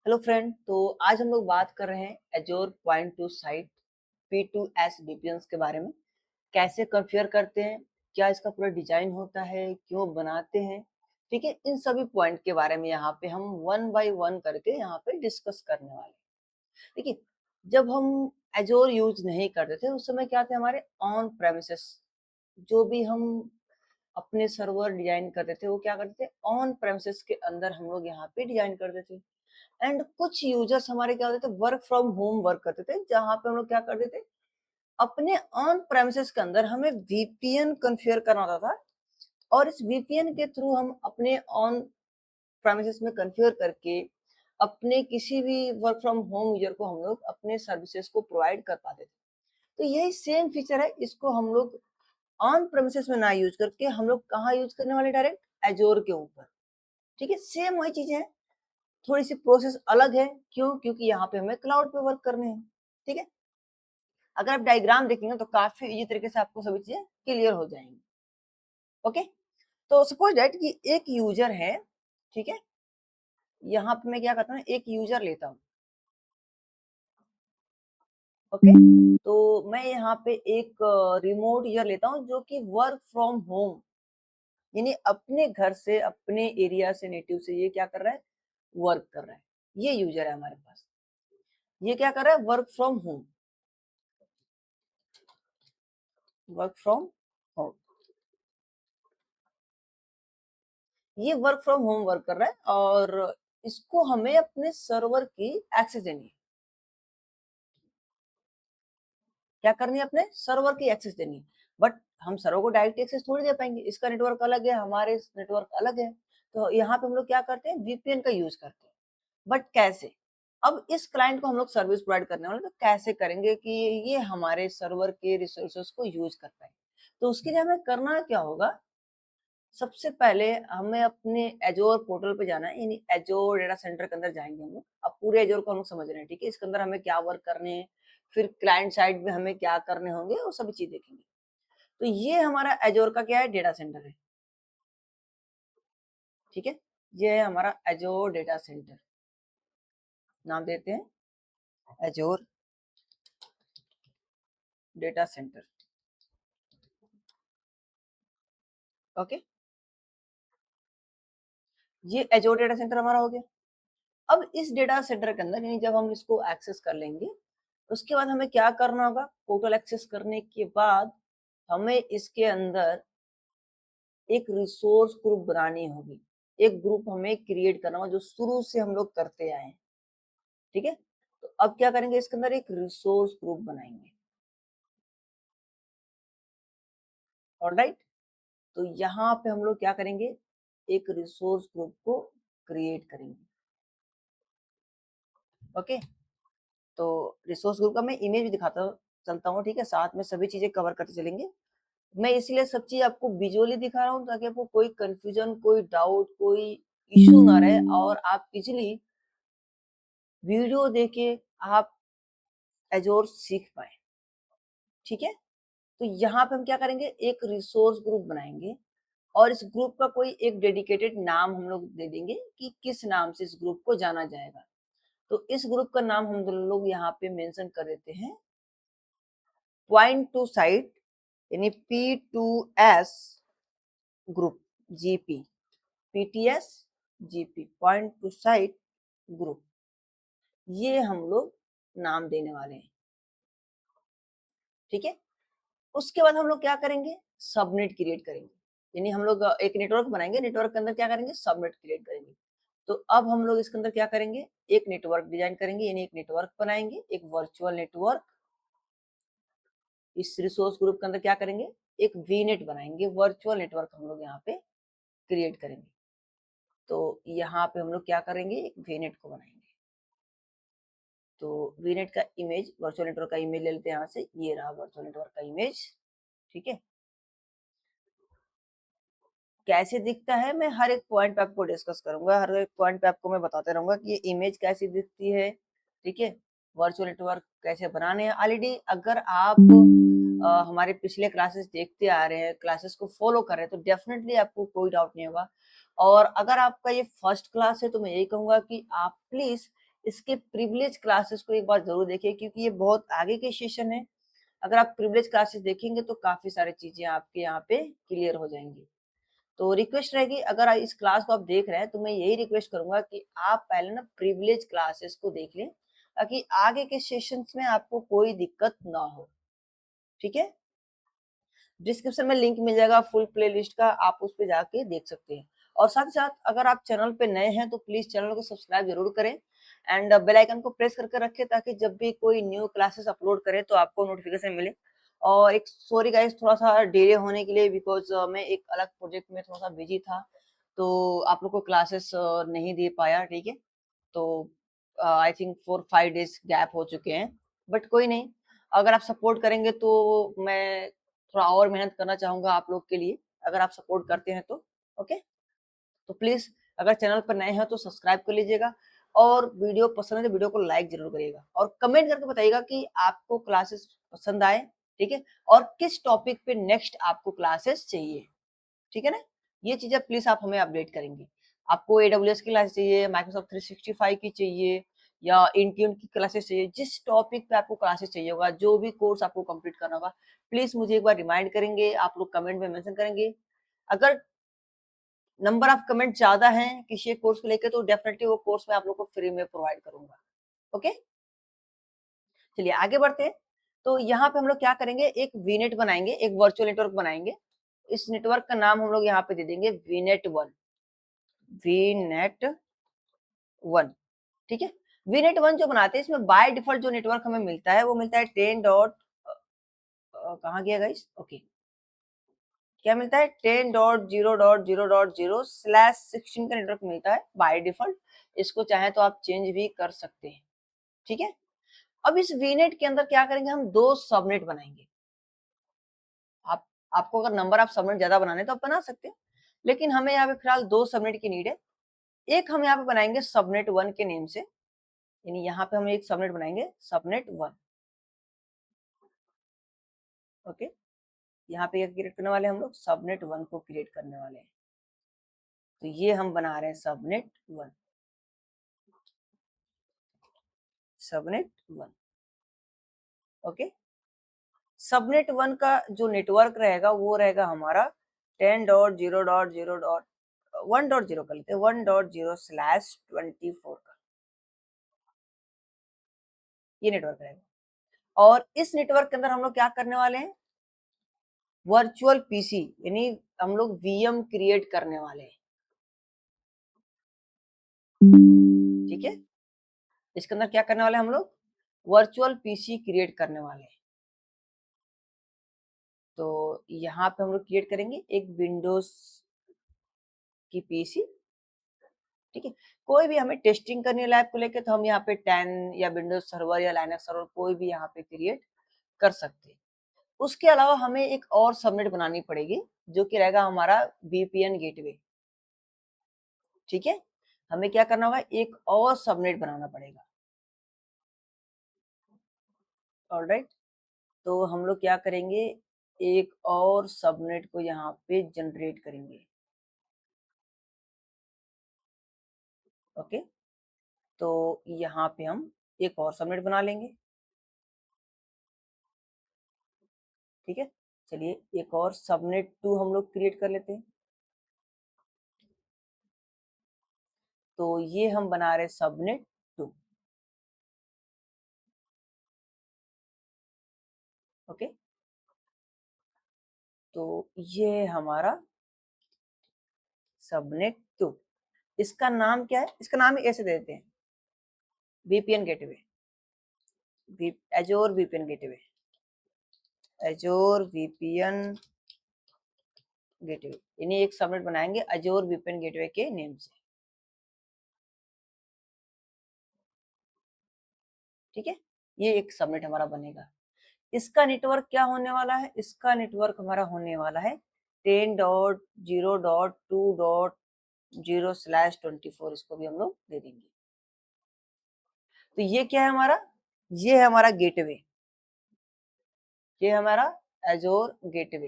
Hello friend, तो आज हम लोग बात कर रहे हैं एजोर point to site P2S VPNs के बारे में। कैसे कॉन्फ़िगर करते हैं, क्या इसका पूरा डिजाइन होता है, क्यों बनाते हैं, ठीक है। इन सभी पॉइंट के बारे में यहाँ पे हम वन बाय वन करके यहाँ पे डिस्कस करने वाले हैं। देखिए, जब हम एजोर यूज नहीं करते थे उस समय क्या थे हमारे ऑन प्रेमिसेस, जो भी हम अपने सर्वर डिजाइन करते थे वो क्या करते थे, ऑन प्रेमिसेस के अंदर हम लोग यहाँ पे डिजाइन करते थे। एंड कुछ यूजर्स हमारे क्या होते थे, वर्क फ्रॉम होम वर्क करते थे, जहां पे हम लोग क्या करते थे, अपने ऑन प्रेमिसेस के अंदर हमें वीपीएन कॉन्फ़िगर करना होता था। और इस वीपीएन के थ्रू हम अपने ऑन प्रेमिसेस में कॉन्फ़िगर करके अपने किसी भी वर्क फ्रॉम होम यूजर को हम लोग अपने सर्विसेज को प्रोवाइड कर पाते थे। तो यही सेम फीचर है, इसको हम लोग ऑन प्रेमिसेस में ना यूज करके हम लोग कहाँ यूज करने वाले, डायरेक्ट एजोर के ऊपर। ठीक है, सेम वही चीजें हैं, थोड़ी सी प्रोसेस अलग है। क्यों? क्योंकि यहाँ पे हमें क्लाउड पे वर्क करने हैं। ठीक है, अगर आप डायग्राम देखेंगे तो काफी इजी तरीके से आपको सभी चीजें क्लियर हो जाएंगी। ओके, तो सपोज दैट कि एक यूजर है, ठीक है। यहाँ पे मैं क्या करता हूँ, एक यूजर लेता हूँ। ओके, तो मैं यहाँ पे एक रिमोट यूजर लेता हूँ जो कि वर्क फ्रॉम होम, यानी अपने घर से, अपने एरिया से, नेटिव से ये क्या कर रहा है, वर्क कर रहा है। ये यूजर है हमारे पास, ये क्या कर रहा है, work from home, work from home. ये वर्क फ्रॉम होम वर्क कर रहा है और इसको हमें अपने सर्वर की एक्सेस देनी है। क्या करनी है, अपने सर्वर की एक्सेस देनी है। बट हम सर्वर को डायरेक्ट एक्सेस थोड़ी दे पाएंगे, इसका नेटवर्क अलग है, हमारे नेटवर्क अलग है। तो यहाँ पे हम लोग क्या करते हैं, वीपीएन का यूज करते हैं। बट कैसे? अब इस क्लाइंट को हम लोग सर्विस प्रोवाइड करने वाले, तो कैसे करेंगे कि ये हमारे सर्वर के रिसोर्सेस को यूज कर पाए। तो उसके लिए हमें करना क्या होगा, सबसे पहले हमें अपने एजोर पोर्टल पे जाना है, यानी एजोर डेटा सेंटर के अंदर जाएंगे हम लोग। अब पूरे एजोर को हम लोग समझ रहे हैं, ठीक है। इसके अंदर हमें क्या वर्क करने हैं, फिर क्लाइंट साइड में हमें क्या करने होंगे, वो सभी चीज देखेंगे। तो ये हमारा एजोर का क्या है, डेटा सेंटर है। ठीक है, ये है हमारा एजोर डेटा सेंटर, नाम देते हैं एजोर डेटा सेंटर। ओके, ये एजोर डेटा सेंटर हमारा हो गया। अब इस डेटा सेंटर के अंदर, यानी जब हम इसको एक्सेस कर लेंगे, उसके बाद हमें क्या करना होगा, पोर्टल एक्सेस करने के बाद हमें इसके अंदर एक रिसोर्स ग्रुप बनानी होगी। एक ग्रुप हमें क्रिएट करना होगा, जो शुरू से हम लोग करते आए हैं। ठीक है, तो अब क्या करेंगे, इसके अंदर एक रिसोर्स ग्रुप बनाएंगे। ऑलराइट, तो यहाँ पे हम लोग क्या करेंगे, एक रिसोर्स ग्रुप को क्रिएट करेंगे। ओके, तो रिसोर्स ग्रुप का मैं इमेज भी दिखाता चलता हूँ, ठीक है, साथ में सभी चीजें कवर करते चलेंगे। मैं इसलिए सब चीज आपको विजुअली दिखा रहा हूँ ताकि आपको कोई कंफ्यूजन, कोई डाउट, कोई इश्यू ना रहे और आप इजिली वीडियो देके आप एजोर सीख पाए। ठीक है, तो यहाँ पे हम क्या करेंगे, एक रिसोर्स ग्रुप बनाएंगे और इस ग्रुप का कोई एक डेडिकेटेड नाम हम लोग दे देंगे कि किस नाम से इस ग्रुप को जाना जाएगा। तो इस ग्रुप का नाम हम लोग यहाँ पे मेंशन कर देते हैं पॉइंट टू साइट, यानी P2S group, GP, PTS GP, point to site group, ये हम लोग नाम देने वाले हैं। ठीक है, उसके बाद हम लोग क्या करेंगे, सबनेट क्रिएट करेंगे, यानी हम लोग एक नेटवर्क बनाएंगे, नेटवर्क के अंदर क्या करेंगे, सबनेट क्रिएट करेंगे। तो अब हम लोग इसके अंदर क्या करेंगे, एक नेटवर्क डिजाइन करेंगे, यानी एक नेटवर्क बनाएंगे, एक वर्चुअल नेटवर्क। इस रिसोर्स ग्रुप के अंदर क्या करेंगे, एक वीनेट बनाएंगे, वर्चुअल नेटवर्क हम लोग यहाँ पे क्रिएट करेंगे। तो यहाँ पे हम लोग क्या करेंगे, एक वीनेट को बनाएंगे। तो वीनेट का इमेज, वर्चुअल नेटवर्क का इमेज ले लेते हैं यहाँ से, ये रहा वर्चुअल नेटवर्क का इमेज। ठीक है, कैसे दिखता है मैं हर एक पॉइंट पे आपको डिस्कस करूंगा, हर एक पॉइंट पे आपको मैं बताते रहूंगा कि ये इमेज कैसी दिखती है। ठीक है, वर्चुअल नेटवर्क कैसे बनाने हैं। ऑलरेडी अगर आप हमारे पिछले क्लासेस देखते आ रहे हैं, क्लासेस को फॉलो कर रहे हैं, तो डेफिनेटली आपको कोई डाउट नहीं होगा। और अगर आपका ये फर्स्ट क्लास है तो मैं यही कहूंगा कि आप प्लीज इसके प्रिविलेज क्लासेस को एक बार जरूर देखिए, क्योंकि ये बहुत आगे के सेशन है। अगर आप प्रिविलेज क्लासेस देखेंगे तो काफी सारी चीजें आपके यहाँ पे क्लियर हो जाएंगी। तो रिक्वेस्ट रहेगी, अगर इस क्लास को आप देख रहे हैं तो मैं यही रिक्वेस्ट करूंगा कि आप पहले ना प्रिविलेज क्लासेस को देख लें, ताकि आगे के सेशंस में आपको कोई दिक्कत ना हो। ठीक है, डिस्क्रिप्शन में लिंक मिल जाएगा फुल प्लेलिस्ट का, आप उस पे जाके देख सकते हैं। और साथ ही साथ अगर आप चैनल पे नए हैं तो प्लीज चैनल को सब्सक्राइब जरूर करें एंड बेल आइकन को प्रेस करके रखें, ताकि जब भी कोई न्यू क्लासेस अपलोड करें तो आपको नोटिफिकेशन मिले। और एक सॉरी गाइस थोड़ा सा डिले होने के लिए, बिकॉज मैं एक अलग प्रोजेक्ट में थोड़ा सा बिजी था, तो आप लोग को क्लासेस नहीं दे पाया। ठीक है, तो आई थिंक 4-5 डेज गैप हो चुके हैं, बट कोई नहीं, अगर आप सपोर्ट करेंगे तो मैं थोड़ा और मेहनत करना चाहूंगा आप लोग के लिए, अगर आप सपोर्ट करते हैं तो। ओके, तो प्लीज अगर चैनल पर नए हैं तो सब्सक्राइब कर लीजिएगा, और वीडियो पसंद है तो वीडियो को लाइक जरूर करिएगा, और कमेंट करके बताइएगा कि आपको क्लासेस पसंद आए। ठीक है, और किस टॉपिक पे नेक्स्ट आपको क्लासेस चाहिए। ठीक है ना, ये चीजें प्लीज आप हमें अपडेट करेंगे। आपको एडब्ल्यूएस की क्लास चाहिए, माइक्रोसॉफ्ट 365 की चाहिए, या इंट्यून की क्लासेस चाहिए, जिस टॉपिक पे आपको क्लासेस चाहिए होगा, जो भी कोर्स आपको कंप्लीट करना होगा, प्लीज मुझे एक बार रिमाइंड करेंगे, आप लोग कमेंट में मेंशन करेंगे। अगर नंबर ऑफ कमेंट ज्यादा हैं किसी एक कोर्स को लेकर, तो डेफिनेटली वो कोर्स मैं आप लोग को फ्री में प्रोवाइड करूंगा। ओके, चलिए आगे बढ़ते हैं। तो यहाँ पे हम लोग क्या करेंगे, एक वीनेट बनाएंगे, एक वर्चुअल नेटवर्क बनाएंगे। इस नेटवर्क का नाम हम लोग यहाँ पे दे देंगे वीनेट 1। वीनेट 1, ठीक है। वीनेट 1 जो बनाते हैं, इसमें बाय डिफॉल्ट जो नेटवर्क हमें मिलता है वो मिलता है 10 डॉट कहाँ गया गाइस, ओके, क्या मिलता है 10.0.0.0/16 का नेटवर्क मिलता है बाय डिफॉल्ट। इसको चाहे तो आप चेंज भी कर सकते हैं। ठीक है, अब इस वीनेट के अंदर क्या करेंगे, हम दो सबनेट बनाएंगे। आप आपको अगर नंबर ऑफ सबनेट ज्यादा बनाने तो आप बना सकते हैं, लेकिन हमें यहाँ पे फिलहाल दो सबनेट की नीड है। एक हम यहाँ पे बनाएंगे सबनेट 1 के नेम से, यानी यहाँ पे हम एक सबनेट बनाएंगे सबनेट 1। ओके, यहाँ पे क्रिएट करने वाले हम लोग सबनेट 1 को क्रिएट करने वाले हैं। तो ये हम बना रहे हैं सबनेट 1। ओके, सबनेट 1 का जो नेटवर्क रहेगा वो रहेगा हमारा 10.0.0.1.0 कर लेते हैं, 1.0/24 का ये नेटवर्क रहेगा। और इस नेटवर्क के अंदर हम लोग क्या करने वाले हैं, वर्चुअल पीसी, यानी हम लोग वीएम क्रिएट करने वाले हैं। ठीक है, इसके अंदर क्या करने वाले हैं हम लोग, वर्चुअल पीसी क्रिएट करने वाले हैं। तो यहाँ पे हम लोग क्रिएट करेंगे एक विंडोज की पीसी। ठीक है, कोई भी हमें टेस्टिंग करनी है लैब को लेके, तो हम यहाँ पे 10 या विंडोज सर्वर या लाइनक्स सर्वर कोई भी यहाँ पे क्रिएट कर सकते हैं। उसके अलावा हमें एक और सबनेट बनानी पड़ेगी, जो कि रहेगा हमारा वीपीएन गेटवे। ठीक है, हमें क्या करना होगा, एक और सबनेट बनाना पड़ेगा। ऑलराइट, तो हम लोग क्या करेंगे, एक और सबनेट को यहाँ पे जनरेट करेंगे। ओके, तो यहाँ पे हम एक और सबनेट बना लेंगे। ठीक है, चलिए एक और सबनेट 2 हम लोग क्रिएट कर लेते हैं। तो ये हम बना रहे सबनेट 2। ओके, तो ये हमारा सबनेट 2। इसका नाम क्या है, इसका नाम ऐसे देते हैं VPN gateway, एजोर VPN gateway, एजोर VPN gateway, यानी एक सबनेट बनाएंगे एजोर वीपीएन गेटवे के नेम से। ठीक है, ये एक सबनेट हमारा बनेगा। इसका नेटवर्क क्या होने वाला है, इसका नेटवर्क हमारा होने वाला है 10.0.2.0/24, इसको भी हम लोग दे देंगे। तो ये क्या है हमारा, ये है हमारा गेटवे, ये हमारा एजोर गेटवे।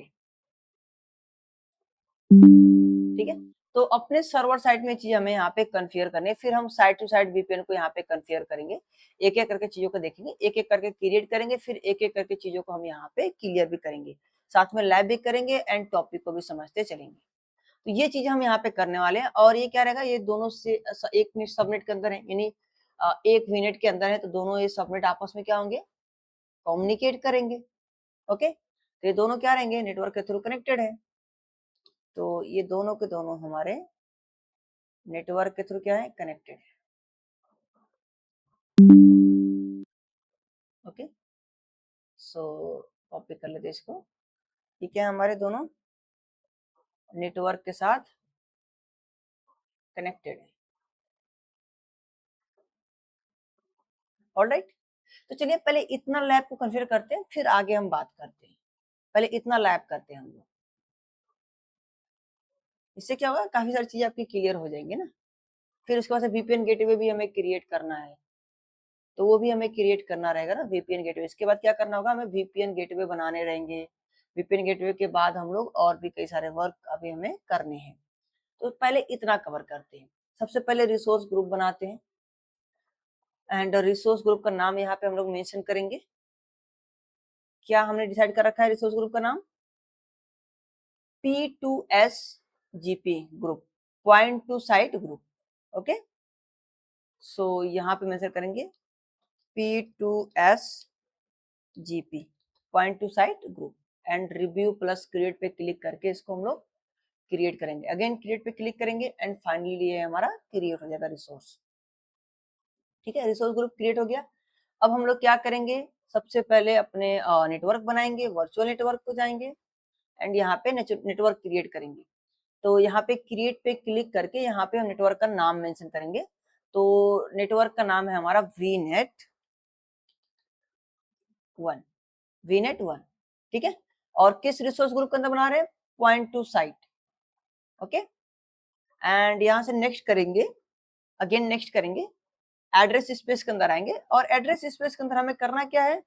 ठीक है, तो अपने सर्वर साइड में चीज हमें यहाँ पे कन्फिगर करनी है, फिर हम साइड टू साइड वीपीएन को यहाँ पे कन्फिगर करेंगे, एक एक करके चीजों को देखेंगे, एक एक करके क्रिएट करेंगे, फिर एक एक करके चीजों को हम यहाँ पे क्लियर भी करेंगे, साथ में लैब भी करेंगे एंड टॉपिक को भी समझते चलेंगे। तो ये चीज हम यहाँ पे करने वाले हैं, और ये क्या रहेगा, ये दोनों से 1 मिनट सबनेट के अंदर है, यानी 1 मिनट के अंदर है, तो दोनों ये सबनेट आपस में क्या होंगे, कम्युनिकेट करेंगे। ओके, तो ये दोनों क्या रहेंगे, नेटवर्क के थ्रू कनेक्टेड है, तो ये दोनों के दोनों हमारे नेटवर्क के थ्रू क्या है, कनेक्टेड है। ओके, सो कॉपी कर लेते इसको, ठीक है, हमारे दोनों नेटवर्क के साथ कनेक्टेड है। ऑलराइट, तो चलिए पहले इतना लैब को कॉन्फ़िगर करते हैं, फिर आगे हम बात करते हैं। पहले इतना लैब करते हैं हम लोग, इससे क्या होगा, काफी सारी चीजें आपकी क्लियर हो जाएंगी ना। फिर उसके बाद से वीपीएन गेटवे भी हमें क्रिएट करना है, तो वो भी हमें क्रिएट करना रहेगा ना वीपीएन गेटवे। इसके बाद क्या करना होगा, हमें वीपीएन गेटवे बनाने रहेंगे। वीपीएन गेटवे के बाद हम लोग और भी कई सारे वर्क अभी हमें करने हैं, तो पहले इतना कवर करते हैं। सबसे पहले रिसोर्स ग्रुप बनाते हैं, एंड रिसोर्स ग्रुप का नाम यहाँ पे हम लोग मेंशन करेंगे। क्या हमने डिसाइड कर रखा है रिसोर्स ग्रुप का नाम, P2SGP group, point to site group. Okay, so यहाँ पे मेंशन करेंगे P2SGP point to site group, and review plus create पे क्लिक करके इसको हम लोग क्रिएट करेंगे। अगेन क्रिएट पे क्लिक करेंगे एंड फाइनली ये हमारा क्रिएट हो जाएगा रिसोर्स। ठीक है, रिसोर्स ग्रुप क्रिएट हो गया। अब हम लोग क्या करेंगे, सबसे पहले अपने नेटवर्क बनाएंगे, वर्चुअल नेटवर्क को जाएंगे एंड यहाँ पे नेटवर्क क्रिएट करेंगे। तो यहाँ पे क्रिएट पे क्लिक करके यहाँ पे हम नेटवर्क का नाम मेंशन करेंगे। तो नेटवर्क का नाम है हमारा VNet 1, VNet 1, ठीक है। और किस रिसोर्स ग्रुप के अंदर बना रहे हैं, point to site. Okay, and यहाँ से नेक्स्ट करेंगे, अगेन नेक्स्ट करेंगे, एड्रेस स्पेस के अंदर आएंगे, और एड्रेस स्पेस के अंदर हमें करना क्या है,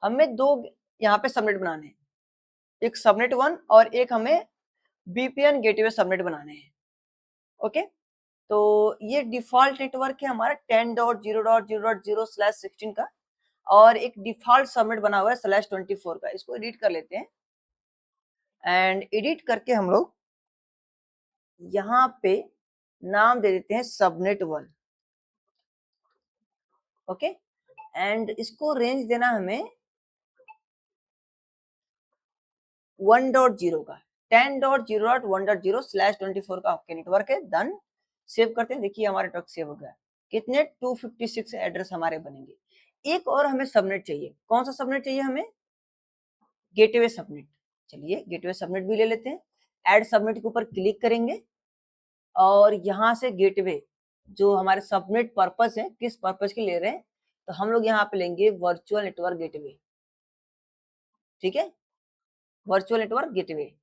हमें दो यहाँ पे सबनेट बनाने हैं, एक सबनेट 1 और एक हमें VPN गेटवे सबनेट बनाने हैं। ओके, तो ये डिफॉल्ट नेटवर्क है हमारा 10.0.0.0/16 का, और एक डिफॉल्ट सबनेट बना हुआ है /24 का। इसको एडिट कर लेते हैं, एंड एडिट करके हम लोग यहाँ पे नाम दे देते हैं सबनेट 1। ओके, एंड इसको रेंज देना हमें 1.0 का, 10.0.1.0/24 का आपके नेटवर्क है। डन, सेव करते हैं, देखिए हमारा नेटवर्क सेव हो गया। कितने, 256 एड्रेस हमारे बनेंगे। एक और हमें सबनेट चाहिए, कौन सा सबनेट चाहिए हमें, गेटवे सबनेट। चलिए गेटवे सबनेट भी ले लेते हैं, ऐड सबनेट के ऊपर क्लिक करेंगे, और यहाँ से गेटवे जो हमारे सबनेट पर्पस है, किस पर्पस के ले रहे हैं, तो हम लोग यहाँ पे लेंगे वर्चुअल नेटवर्क गेटवे। ठीक है, virtual network gateway,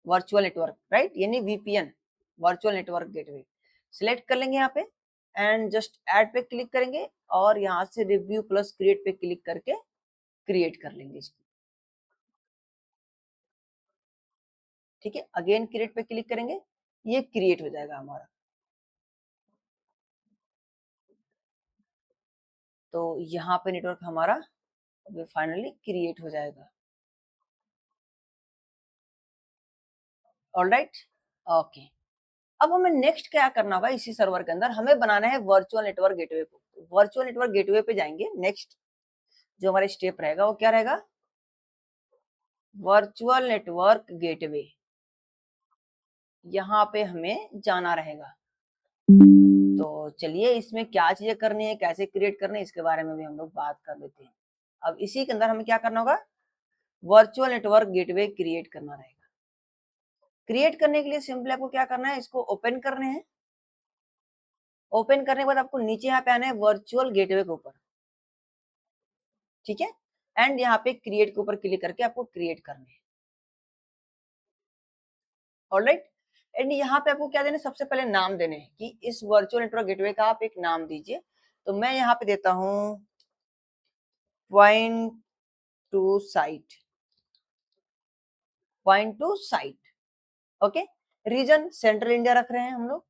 virtual network right, यानी VPN, virtual network gateway select कर लेंगे यहाँ पे, एंड जस्ट ऐड पे क्लिक करेंगे, और यहाँ से रिव्यू प्लस क्रिएट पे क्लिक करके क्रिएट कर लेंगे इसको। ठीक है, अगेन क्रिएट पे क्लिक करेंगे, ये क्रिएट हो जाएगा हमारा। तो यहाँ पे नेटवर्क हमारा अभी फाइनली क्रिएट हो जाएगा। ऑलराइट, ओके, अब हमें नेक्स्ट क्या करना होगा, इसी सर्वर के अंदर हमें बनाना है वर्चुअल नेटवर्क गेटवे को। वर्चुअल नेटवर्क गेटवे पे जाएंगे, नेक्स्ट जो हमारा स्टेप रहेगा वो क्या रहेगा, वर्चुअल नेटवर्क गेटवे, यहाँ पे हमें जाना रहेगा। तो चलिए इसमें क्या चीजें करनी है, कैसे क्रिएट करनी है, इसके बारे में भी हम लोग बात कर लेते हैं। अब इसी के अंदर हमें क्या करना होगा, वर्चुअल नेटवर्क गेटवे क्रिएट करना रहेगा। क्रिएट करने के लिए सिंपली आपको क्या करना है, इसको ओपन करने हैं। ओपन करने के बाद आपको नीचे यहाँ पे आना है वर्चुअल गेटवे के ऊपर। ठीक है, एंड यहाँ पे क्रिएट के ऊपर क्लिक करके आपको क्रिएट करने हैं। ऑलराइट, एंड यहाँ पे आपको क्या देना है, सबसे पहले नाम देने हैं कि इस वर्चुअल नेटवर्क गेटवे का आप एक नाम दीजिए। तो मैं यहाँ पे देता हूँ point to site, point to site. Okay, region central India रख रहे हैं हम लोग।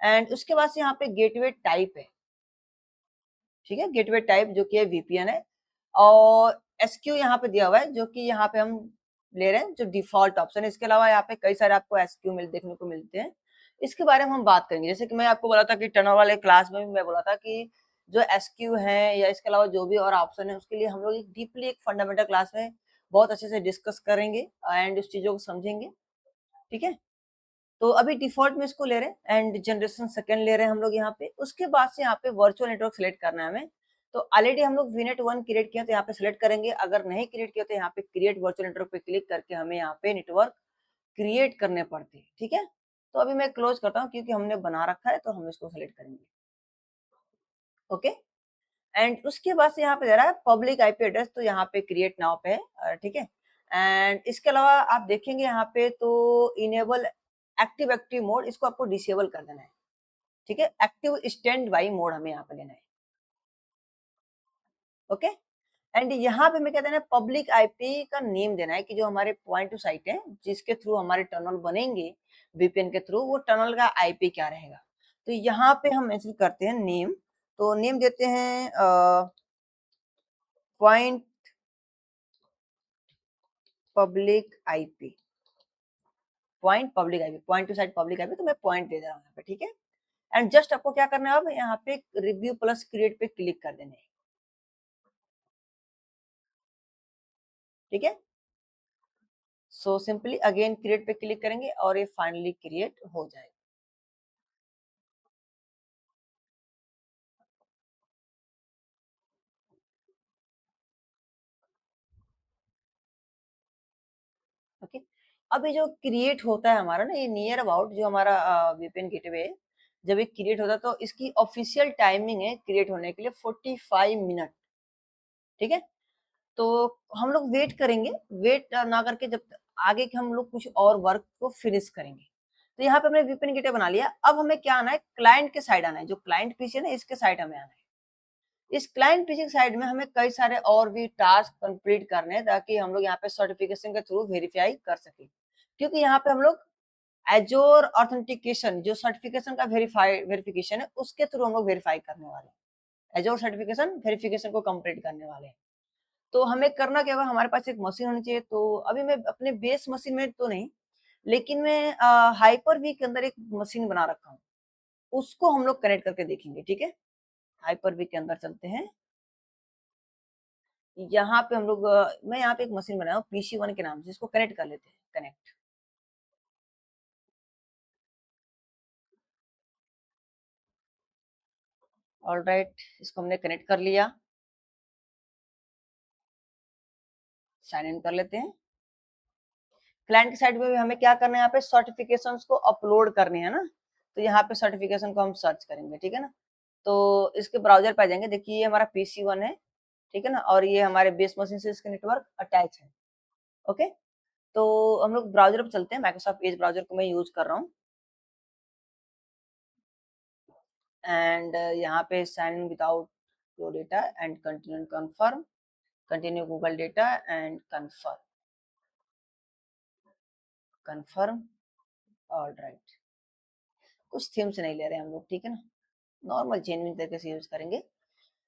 एंड उसके बाद से यहाँ पे गेटवे टाइप है, ठीक है, गेटवे टाइप जो कि वीपीएन है। और एसक्यू यहाँ पे दिया हुआ है जो कि यहाँ पे हम ले रहे हैं जो डिफॉल्ट ऑप्शन है। इसके अलावा यहाँ पे कई सारे आपको एसक्यू देखने को मिलते हैं, इसके बारे में हम बात करेंगे। जैसे कि मैं आपको बोला था कि टनल वाले क्लास में भी मैं बोला था कि जो एसक्यू है या इसके अलावा जो भी और ऑप्शन है उसके लिए हम लोग एक डीपली एक फंडामेंटल क्लास में बहुत अच्छे से डिस्कस करेंगे एंड उस चीजों को समझेंगे, ठीक है। तो अभी डिफॉल्ट में इसको ले रहे हैं एंड जनरेशन सेकंड ले रहे हैं हम लोग यहाँ पे। उसके बाद से यहाँ पे वर्चुअल नेटवर्क सिलेक्ट करना है हमें। तो ऑलरेडी हम लोग वीनेट 1 क्रिएट किया तो यहाँ पे सिलेक्ट करेंगे, अगर नहीं क्रिएट किया तो यहाँ पे क्रिएट वर्चुअल नेटवर्क पे क्लिक करके हमें यहाँ पे नेटवर्क क्रिएट करने पड़ते हैं, ठीक है। तो अभी मैं क्लोज करता हूँ क्योंकि हमने बना रखा है तो हम इसको सिलेक्ट करेंगे, ओके। एंड उसके बाद से यहाँ पे दे रहा है पब्लिक आईपी एड्रेस, तो यहाँ पे क्रिएट नाउ पे है, ठीक है। एंड इसके अलावा आप देखेंगे यहाँ पे तो इनेबल एक्टिव एक्टिव मोड, इसको आपको डिसेबल कर देना है, ठीक है। एक्टिव स्टैंड बाई मोड हमें यहाँ पे लेना है, ओके। एंड यहाँ पे मैं क्या देना है, पब्लिक आईपी का नेम देना है कि जो हमारे पॉइंट टू साइट है जिसके थ्रू हमारे टनल बनेंगे वीपीएन के थ्रू, वो टनल का आईपी क्या रहेगा। तो यहाँ पे हम मेंशन करते हैं नेम, तो नेम देते हैं point public IP, point public IP, point to site public IP, तो मैं पॉइंट दे रहा हूँ यहाँ पे, ठीक है। एंड जस्ट आपको क्या करना है, अब यहाँ पे रिव्यू प्लस क्रिएट पे क्लिक कर देना है, ठीक है। सो सिंपली अगेन क्रिएट पे क्लिक करेंगे और ये फाइनली क्रिएट हो जाएगा। ओके, अब ये जो क्रिएट होता है हमारा ना, ये नियर अबाउट जो हमारा वीपीएन गेटवे है, जब ये क्रिएट होता है तो इसकी ऑफिशियल टाइमिंग है क्रिएट होने के लिए 45 मिनट, ठीक है। तो हम लोग वेट करेंगे, वेट ना करके जब आगे के हम लोग कुछ और वर्क को फिनिश करेंगे। तो यहाँ पे हमने वीपीएन गेटवे बना लिया, अब हमें क्या आना है, क्लाइंट के साइड आना है, जो क्लाइंट पीछे ना इसके साइड हमें आना है। इस क्लाइंट पेजिंग साइड में हमें कई सारे और भी टास्क कंप्लीट करने हैं ताकि हम लोग यहाँ पे सर्टिफिकेशन के थ्रू वेरीफाई कर सके, क्योंकि यहाँ पे हम लोग एजोर ऑथेंटिकेशन जो सर्टिफिकेशन का वेरिफिकेशन है उसके थ्रू हम लोग वेरीफाई करने वाले हैं, एजोर सर्टिफिकेशन वेरिफिकेशन को कंप्लीट करने वाले हैं। तो हमें करना क्या होगा, हमारे पास एक मशीन होनी चाहिए। तो अभी मैं अपने बेस मशीन में तो नहीं, लेकिन मैं हाइपर वी के अंदर एक मशीन बना रखा हूँ, उसको हम लोग कनेक्ट करके देखेंगे, ठीक है। हाइपर वी के अंदर चलते हैं, यहाँ पे हम लोग मैं यहाँ पे एक मशीन बनाया हूँ PC1 के नाम से, इसको कनेक्ट कर लेते हैं, कनेक्ट। ऑलराइट, इसको हमने कनेक्ट कर लिया, साइन इन कर लेते हैं। क्लाइंट की साइड में भी हमें क्या करना है, यहाँ पे सर्टिफिकेशंस को अपलोड करने हैं ना, तो यहाँ पे सर्टिफिकेशन को हम सर्च करेंगे, ठीक है ना। तो इसके ब्राउजर पे आ जाएंगे, देखिए ये हमारा PC1 है, ठीक है ना, और ये हमारे बेस मशीन से इसका नेटवर्क अटैच है, ओके। तो हम लोग ब्राउजर पे चलते हैं, माइक्रोसॉफ्ट एज ब्राउजर को मैं यूज कर रहा हूँ। एंड यहाँ पे sign in without your data and continue confirm, continue Google data and confirm, confirm, alright. कुछ थीम्स नहीं ले रहे हम लोग, ठीक है ना, नॉर्मल जेन्युइन तरीके से यूज करेंगे।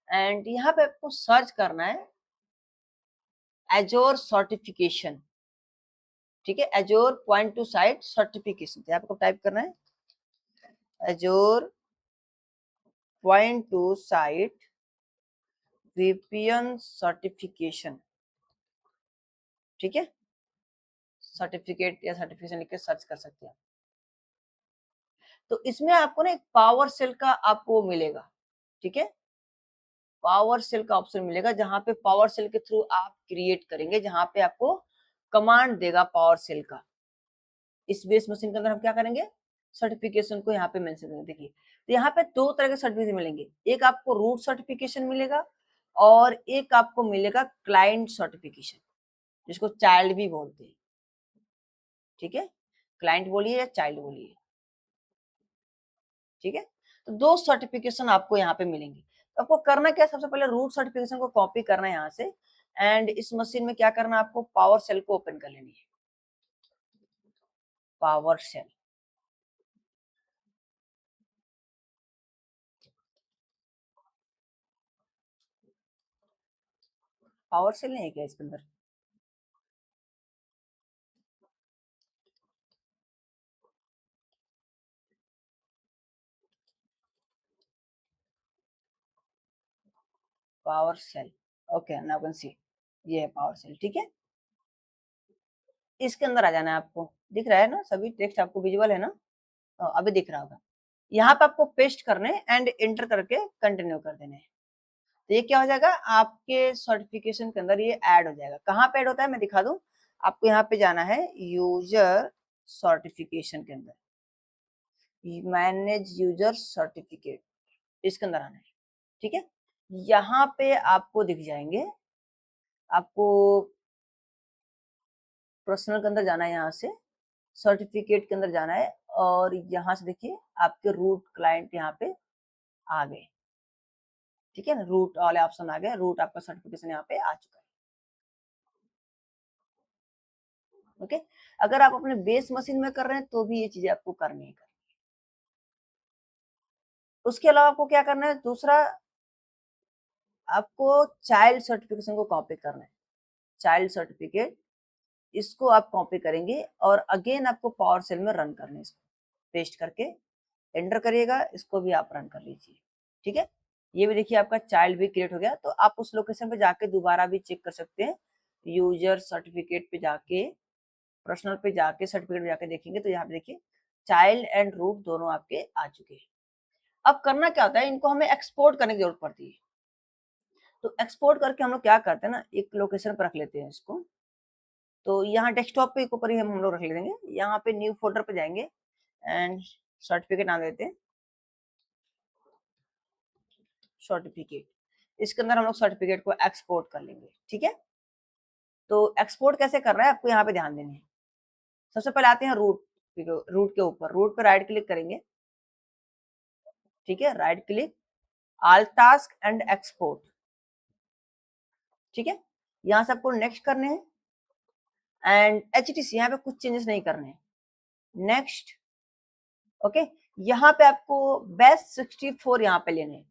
एंड यहाँ पे आपको सर्च करना है एजोर सर्टिफिकेशन, ठीक है, एजोर पॉइंट टू साइट सर्टिफिकेशन, यहाँ पे आपको टाइप करना है एजोर point to site VPN certification, ठीक है। सर्टिफिकेट या सर्टिफिकेशन लिख के सर्च कर सकते हैं। तो इसमें आपको ना एक पावर सेल का आपको मिलेगा, ठीक है, पावर सेल का ऑप्शन मिलेगा, जहां पे पावर सेल के थ्रू आप क्रिएट करेंगे, जहां पे आपको कमांड देगा पावर सेल का। इस बेस मशीन के अंदर हम क्या करेंगे, सर्टिफिकेशन को यहाँ पे मेंशन करेंगे। देखिए, तो यहाँ पे दो तरह के सर्टिफिकेशन मिलेंगे, एक आपको रूट सर्टिफिकेशन मिलेगा और एक आपको मिलेगा क्लाइंट सर्टिफिकेशन, जिसको चाइल्ड भी बोलते हैं, ठीक है। क्लाइंट बोलिए या चाइल्ड बोलिए, ठीक है। तो दो सर्टिफिकेशन आपको यहाँ पे मिलेंगे। तो आपको करना क्या है, सबसे पहले रूट सर्टिफिकेशन को कॉपी करना है यहाँ से, एंड इस मशीन में क्या करना है, आपको पावर सेल को ओपन कर लेनी है, पावर सेल, पावर सेल नहीं है क्या इसके अंदर? PowerShell, okay now can see, ये है पावर सेल, ठीक है। इसके अंदर आ जाना है आपको, दिख रहा है ना, सभी टेक्स्ट आपको विजुअल है ना? अभी दिख रहा होगा। यहाँ पे आपको पेस्ट करने एंड एंटर करके कंटिन्यू कर देने हैं। तो ये क्या हो जाएगा, आपके सर्टिफिकेशन के अंदर ये ऐड हो जाएगा। कहाँ पे ऐड होता है मैं दिखा दूं आपको। यहाँ पे जाना है यूजर सर्टिफिकेशन के अंदर, मैनेज यूजर सर्टिफिकेट, इसके अंदर आना है, ठीक है। यहाँ पे आपको दिख जाएंगे, आपको पर्सनल के अंदर जाना है, यहाँ से सर्टिफिकेट के अंदर जाना है, और यहाँ से देखिए आपके रूट क्लाइंट यहाँ पे आ गए, ठीक है ना, रूट वाले ऑप्शन आ गए, रूट आपका सर्टिफिकेशन यहाँ पे आ चुका है, ओके। अगर आप अपने बेस मशीन में कर रहे हैं तो भी ये चीजें आपको करनी है। उसके अलावा आपको क्या करना है, दूसरा आपको चाइल्ड सर्टिफिकेशन को कॉपी करना है। चाइल्ड सर्टिफिकेट, इसको आप कॉपी करेंगे और अगेन आपको पावर सेल में रन करना है। इसको पेस्ट करके एंटर करिएगा, इसको भी आप रन कर लीजिए, ठीक है। ये भी देखिए आपका चाइल्ड भी क्रिएट हो गया। तो आप उस लोकेशन पे जाके दोबारा भी चेक कर सकते हैं, यूजर सर्टिफिकेट पे जाके, पर्सनल पे जाके, सर्टिफिकेट पे जाके देखेंगे तो यहाँ पे देखिए चाइल्ड एंड रूट दोनों आपके आ चुके हैं। अब करना क्या होता है, इनको हमें एक्सपोर्ट करने की जरूरत पड़ती है। तो एक्सपोर्ट करके हम लोग क्या करते हैं ना, एक लोकेशन पर रख लेते हैं इसको। तो यहाँ डेस्कटॉप पे ऊपर ही हम लोग रख लेंगे, यहाँ पे न्यू फोल्डर पे जाएंगे एंड सर्टिफिकेट नाम देते हैं, सर्टिफिकेट। इसके अंदर हम लोग सर्टिफिकेट को एक्सपोर्ट कर लेंगे, ठीक है। तो एक्सपोर्ट कैसे कर रहा है आपको यहाँ पे ध्यान देने हैं। सबसे पहले आते हैं रूट, रूट के ऊपर, रूट पे राइट क्लिक करेंगे, ठीक है, right click, all task and export, ठीक है। यहाँ से आपको नेक्स्ट करने हैं एंड एचटीसी, यहाँ पे कुछ चेंजेस नहीं करने हैं, नेक्स्ट, ओके। यहाँ पे आपको बेस्ट 64 यहाँ पे लेने हैं,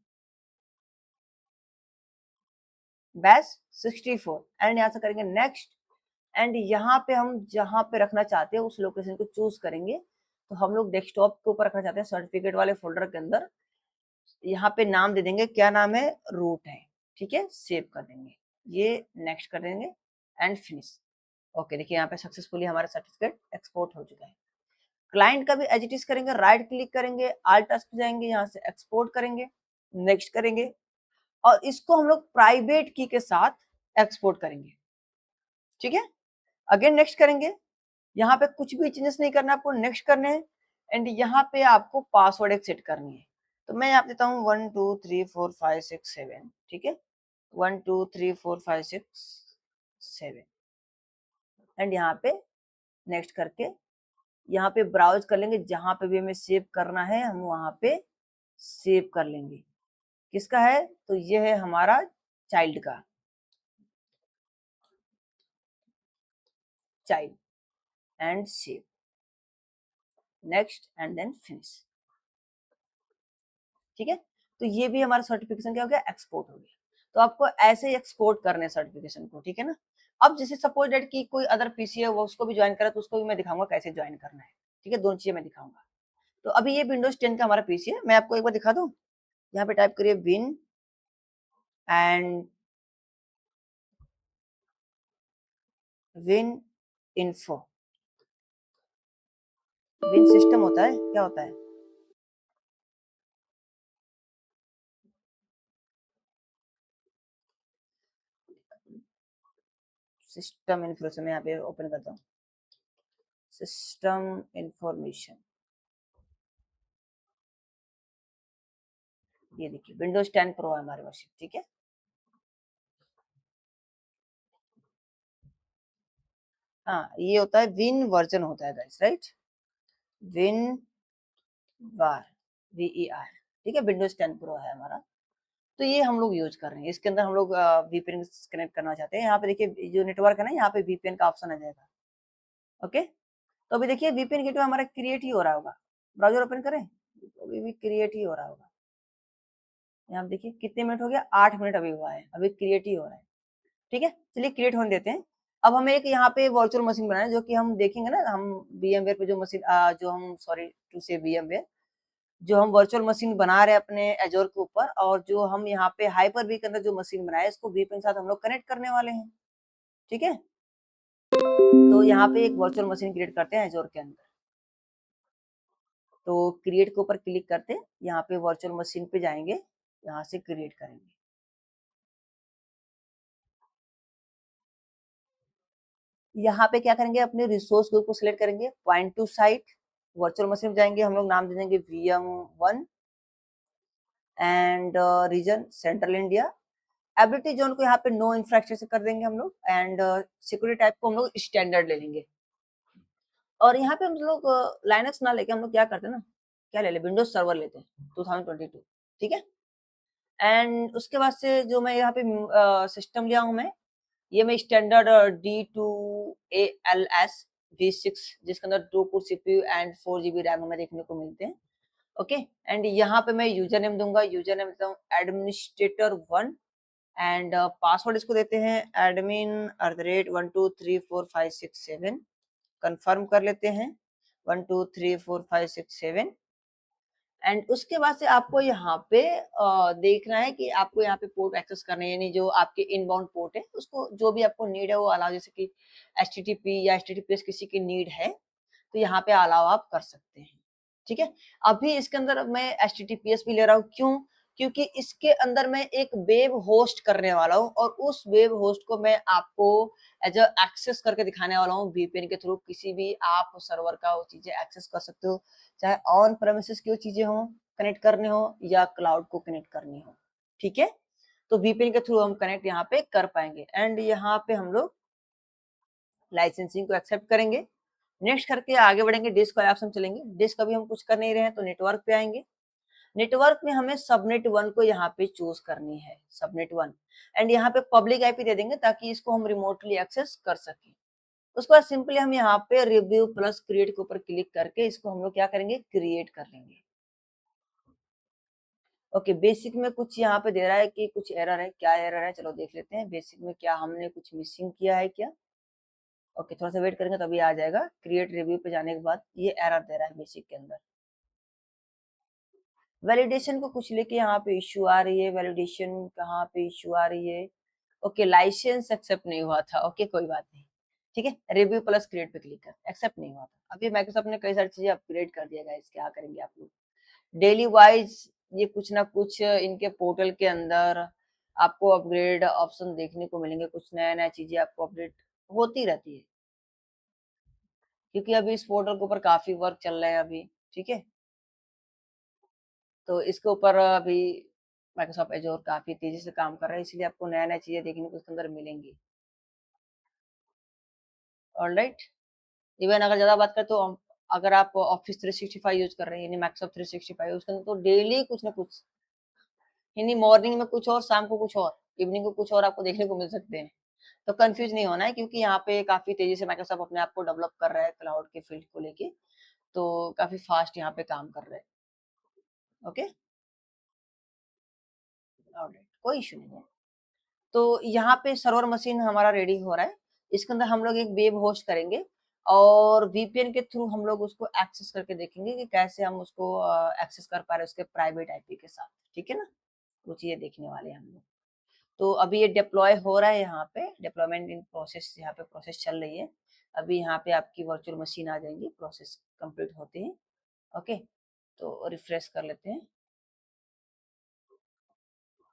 बेस्ट 64, एंड यहाँ से करेंगे नेक्स्ट, एंड यहाँ पे हम जहाँ पे रखना चाहते हैं उस लोकेशन को चूज करेंगे। तो हम लोग डेस्कटॉप के ऊपर रखना चाहते हैं सर्टिफिकेट वाले फोल्डर के अंदर, यहाँ पे नाम दे देंगे, क्या नाम है, रूट है, ठीक है, सेव कर देंगे, ये नेक्स्ट कर देंगे एंड फिनिश। ओके, देखिए यहाँ पे सक्सेसफुली हमारा सर्टिफिकेट एक्सपोर्ट हो चुका है। क्लाइंट का भी एज इट इज करेंगे, राइट क्लिक करेंगे, ऑल टास्क पे जाएंगे, यहाँ से एक्सपोर्ट करेंगे, नेक्स्ट करेंगे, और इसको हम लोग प्राइवेट की के साथ एक्सपोर्ट करेंगे, ठीक है। अगेन नेक्स्ट करेंगे, यहाँ पे कुछ भी चेंजेस नहीं करना, आपको नेक्स्ट करने हैं, एंड यहाँ पे आपको पासवर्ड एक सेट करनी है। तो मैं यहाँ देता हूँ 1 2 3 4 5 6 7, ठीक है, 1 2 3 4 5 6 7, एंड यहाँ पे नेक्स्ट करके यहाँ पे ब्राउज कर लेंगे, जहां पे भी हमें सेव करना है हम वहां पे सेव कर लेंगे। किसका है, तो ये है हमारा चाइल्ड का, child, and save, next and then finish, ठीक है। तो ये भी हमारा सर्टिफिकेशन क्या हो गया, एक्सपोर्ट हो गया। तो आपको ऐसे ही एक्सपोर्ट करने सर्टिफिकेशन को, ठीक है ना। अब जैसे सपोज डेट की कोई अदर पीसी है वो उसको भी ज्वाइन करा, तो उसको भी मैं दिखाऊंगा कैसे ज्वाइन करना है, ठीक है, दोनों चीजें मैं दिखाऊंगा। तो अभी ये विंडोज 10 का हमारा पीसी है, मैं आपको एक बार दिखा दूं। यहाँ पे टाइप करिए win and win info. Win system होता है, क्या होता है, सिस्टम इन्फॉर्मेशन, मैं यहाँ पे ओपन करता हूँ, सिस्टम इंफॉर्मेशन, ये देखिए विंडोज 10 प्रो है हमारे पास, ठीक है। हाँ, ये होता है विन वर्जन होता है गाइस, राइट, विन वार, VER, ठीक है, विंडोज 10 प्रो है हमारा। तो ये हम लोग यूज कर रहे हैं, इसके अंदर हम लोग VPN कनेक्ट करना चाहते हैं। यहाँ पे देखिए जो नेटवर्क है ना, यहाँ पे VPN का ऑप्शन आ जाएगा, ओके। तो अभी देखिए VPN गेटवे हमारा क्रिएट ही हो रहा होगा, ब्राउजर ओपन करें, अभी भी क्रिएट ही हो रहा होगा। यहाँ देखिए कितने मिनट हो गया, 8 मिनट अभी हुआ है, अभी क्रिएट ही हो रहा है। ठीक है, चलिए क्रिएट होने देते हैं। अब हमें एक यहाँ पे वर्चुअल मशीन बनाना है, जो कि हम देखेंगे ना, हम VMware पे जो मशीन जो हम सॉरी टू से VMware जो हम वर्चुअल मशीन बना रहे हैं अपने एजोर के ऊपर, और जो हम यहाँ पे हाइपर वी के अंदर जो मशीन बनाए इसको VPN के साथ हम लोग कनेक्ट करने वाले हैं। ठीक है, तो यहाँ पे एक वर्चुअल मशीन क्रिएट करते हैं एजोर के अंदर। तो क्रिएट के ऊपर क्लिक करते हैं, यहाँ पे वर्चुअल मशीन पे जाएंगे, यहाँ से क्रिएट करेंगे। यहाँ पे क्या करेंगे, अपने रिसोर्स ग्रुप को सिलेक्ट करेंगे, point to site, virtual machine में जाएंगे, हम लोग नाम दे देंगे VM1 and region central India. Ability zone को यहाँ पे नो इंफ्रास्ट्रक्चर कर देंगे हम लोग, एंड सिक्योरिटी टाइप को हम लोग स्टैंडर्ड ले लेंगे। और यहाँ पे हम लोग लाइनक्स ना लेके हम लोग क्या करते हैं ना, क्या ले ले, विंडोज सर्वर लेते हैं 2022। ठीक है, एंड उसके बाद से जो मैं यहाँ पे सिस्टम लिया हूँ मैं, ये मैं स्टैंडर्ड D2ALS V6, जिसके अंदर 2 core CPU and 4 GB RAM हमें देखने को मिलते हैं। ओके, एंड यहाँ पे मैं यूजर नेम दूंगा, यूजर नेम देता हूँ administrator1, एंड पासवर्ड इसको देते हैं admin@1234567। कंफर्म कर लेते हैं 1234567। एंड उसके बाद से आपको यहाँ पे देखना है कि आपको यहाँ पे पोर्ट एक्सेस करना है, यानी जो आपके इनबाउंड पोर्ट है उसको जो भी आपको नीड है वो अलाउ, जैसे कि HTTP या HTTPS किसी की नीड है तो यहाँ पे अलाउ आप कर सकते हैं। ठीक है, अभी इसके अंदर मैं HTTPS भी ले रहा हूँ, क्यों? क्योंकि इसके अंदर मैं एक वेब होस्ट करने वाला हूँ, और उस वेब होस्ट को मैं आपको एज एक्सेस करके दिखाने वाला हूँ VPN के थ्रू। किसी भी आप सर्वर का वो चीजें एक्सेस कर सकते हो, चाहे ऑन प्रेमिसेस की वो चीजें हो कनेक्ट करने हो या क्लाउड को कनेक्ट करनी हो। ठीक है, तो VPN के थ्रू हम कनेक्ट यहाँ पे कर पाएंगे, एंड यहाँ पे हम लोग लाइसेंसिंग को एक्सेप्ट करेंगे। नेक्स्ट करके आगे बढ़ेंगे, डिस्क वाले ऑप्शन चलेंगे। डिस्क अभी हम कुछ कर नहीं रहे हैं, तो नेटवर्क पे आएंगे। नेटवर्क में हमें सबनेट 1 को यहाँ पे चूज करनी है, सबनेट 1, एंड यहाँ पे पब्लिक IP दे देंगे ताकि इसको हम रिमोटली एक्सेस कर सकें। उसके बाद सिंपली हम यहाँ पे रिव्यू प्लस क्रिएट के ऊपर क्लिक करके इसको हम लोग क्या करेंगे, क्रिएट कर लेंगे। ओके, बेसिक में कुछ यहाँ पे दे रहा है कि कुछ एरर है, क्या एरर है चलो देख लेते हैं। बेसिक में क्या हमने कुछ मिसिंग किया है क्या? ओके, थोड़ा सा वेट करेंगे तभी आ जाएगा। क्रिएट रिव्यू पे जाने के बाद ये एरर दे रहा है बेसिक के अंदर। वैलिडेशन को कुछ लेके यहाँ पे इश्यू आ रही है, वैलिडेशन कहाँ पे इश्यू आ रही है? ओके, लाइसेंस एक्सेप्ट नहीं हुआ था। ओके, कोई बात नहीं, ठीक है। रिव्यू प्लस क्रिएट पे क्लिक कर, एक्सेप्ट नहीं हुआ था। अभी माइक्रोसॉफ्ट ने कई सारी चीजें अपग्रेड कर दिया गाइस, क्या करेंगे आप लोग डेली वाइज, ये कुछ ना कुछ इनके पोर्टल के अंदर आपको अपग्रेड ऑप्शन देखने को मिलेंगे, कुछ नया नया चीजें आपको अपडेट होती रहती है, क्योंकि अभी इस पोर्टल के ऊपर काफी वर्क चल रहा है अभी। ठीक है, तो इसके ऊपर अभी माइक्रोसॉफ्ट एजोर काफी तेजी से काम कर रहा है, इसलिए आपको नया नया चीजें देखने को इसके अंदर मिलेंगी। ऑलराइट, इवन अगर ज्यादा बात करें तो अगर आप ऑफिस 365 यूज कर रहे हैं, यानी माइक्रोसॉफ्ट 365 यूज कर रहे हैं, तो डेली कुछ ना कुछ, यानी मॉर्निंग में कुछ और, शाम को कुछ और, इवनिंग को कुछ और आपको देखने को मिल सकते हैं। तो कंफ्यूज नहीं होना है, क्योंकि यहाँ पे काफी तेजी से माइक्रोसॉफ्ट अपने आप को डेवलप कर रहा है क्लाउड के फील्ड को लेके, तो काफी फास्ट यहाँ पे काम कर रहे हैं। ओके, ऑलराइट, कोई इशू नहीं है। तो यहाँ पे सर्वर मशीन हमारा रेडी हो रहा है, इसके अंदर हम लोग एक वेब होस्ट करेंगे, और VPN के थ्रू हम लोग उसको एक्सेस करके देखेंगे कि कैसे हम उसको एक्सेस कर पा रहे हैं उसके प्राइवेट IP के साथ। ठीक है ना, वो चीजें देखने वाले हैं हम लोग। तो अभी ये डिप्लॉय हो रहा है, यहाँ पे डिप्लॉयमेंट इन प्रोसेस, यहाँ पे प्रोसेस चल रही है। अभी यहाँ पे आपकी वर्चुअल मशीन आ जाएंगी प्रोसेस कंप्लीट होते हैं। ओके, तो रिफ्रेश कर लेते हैं।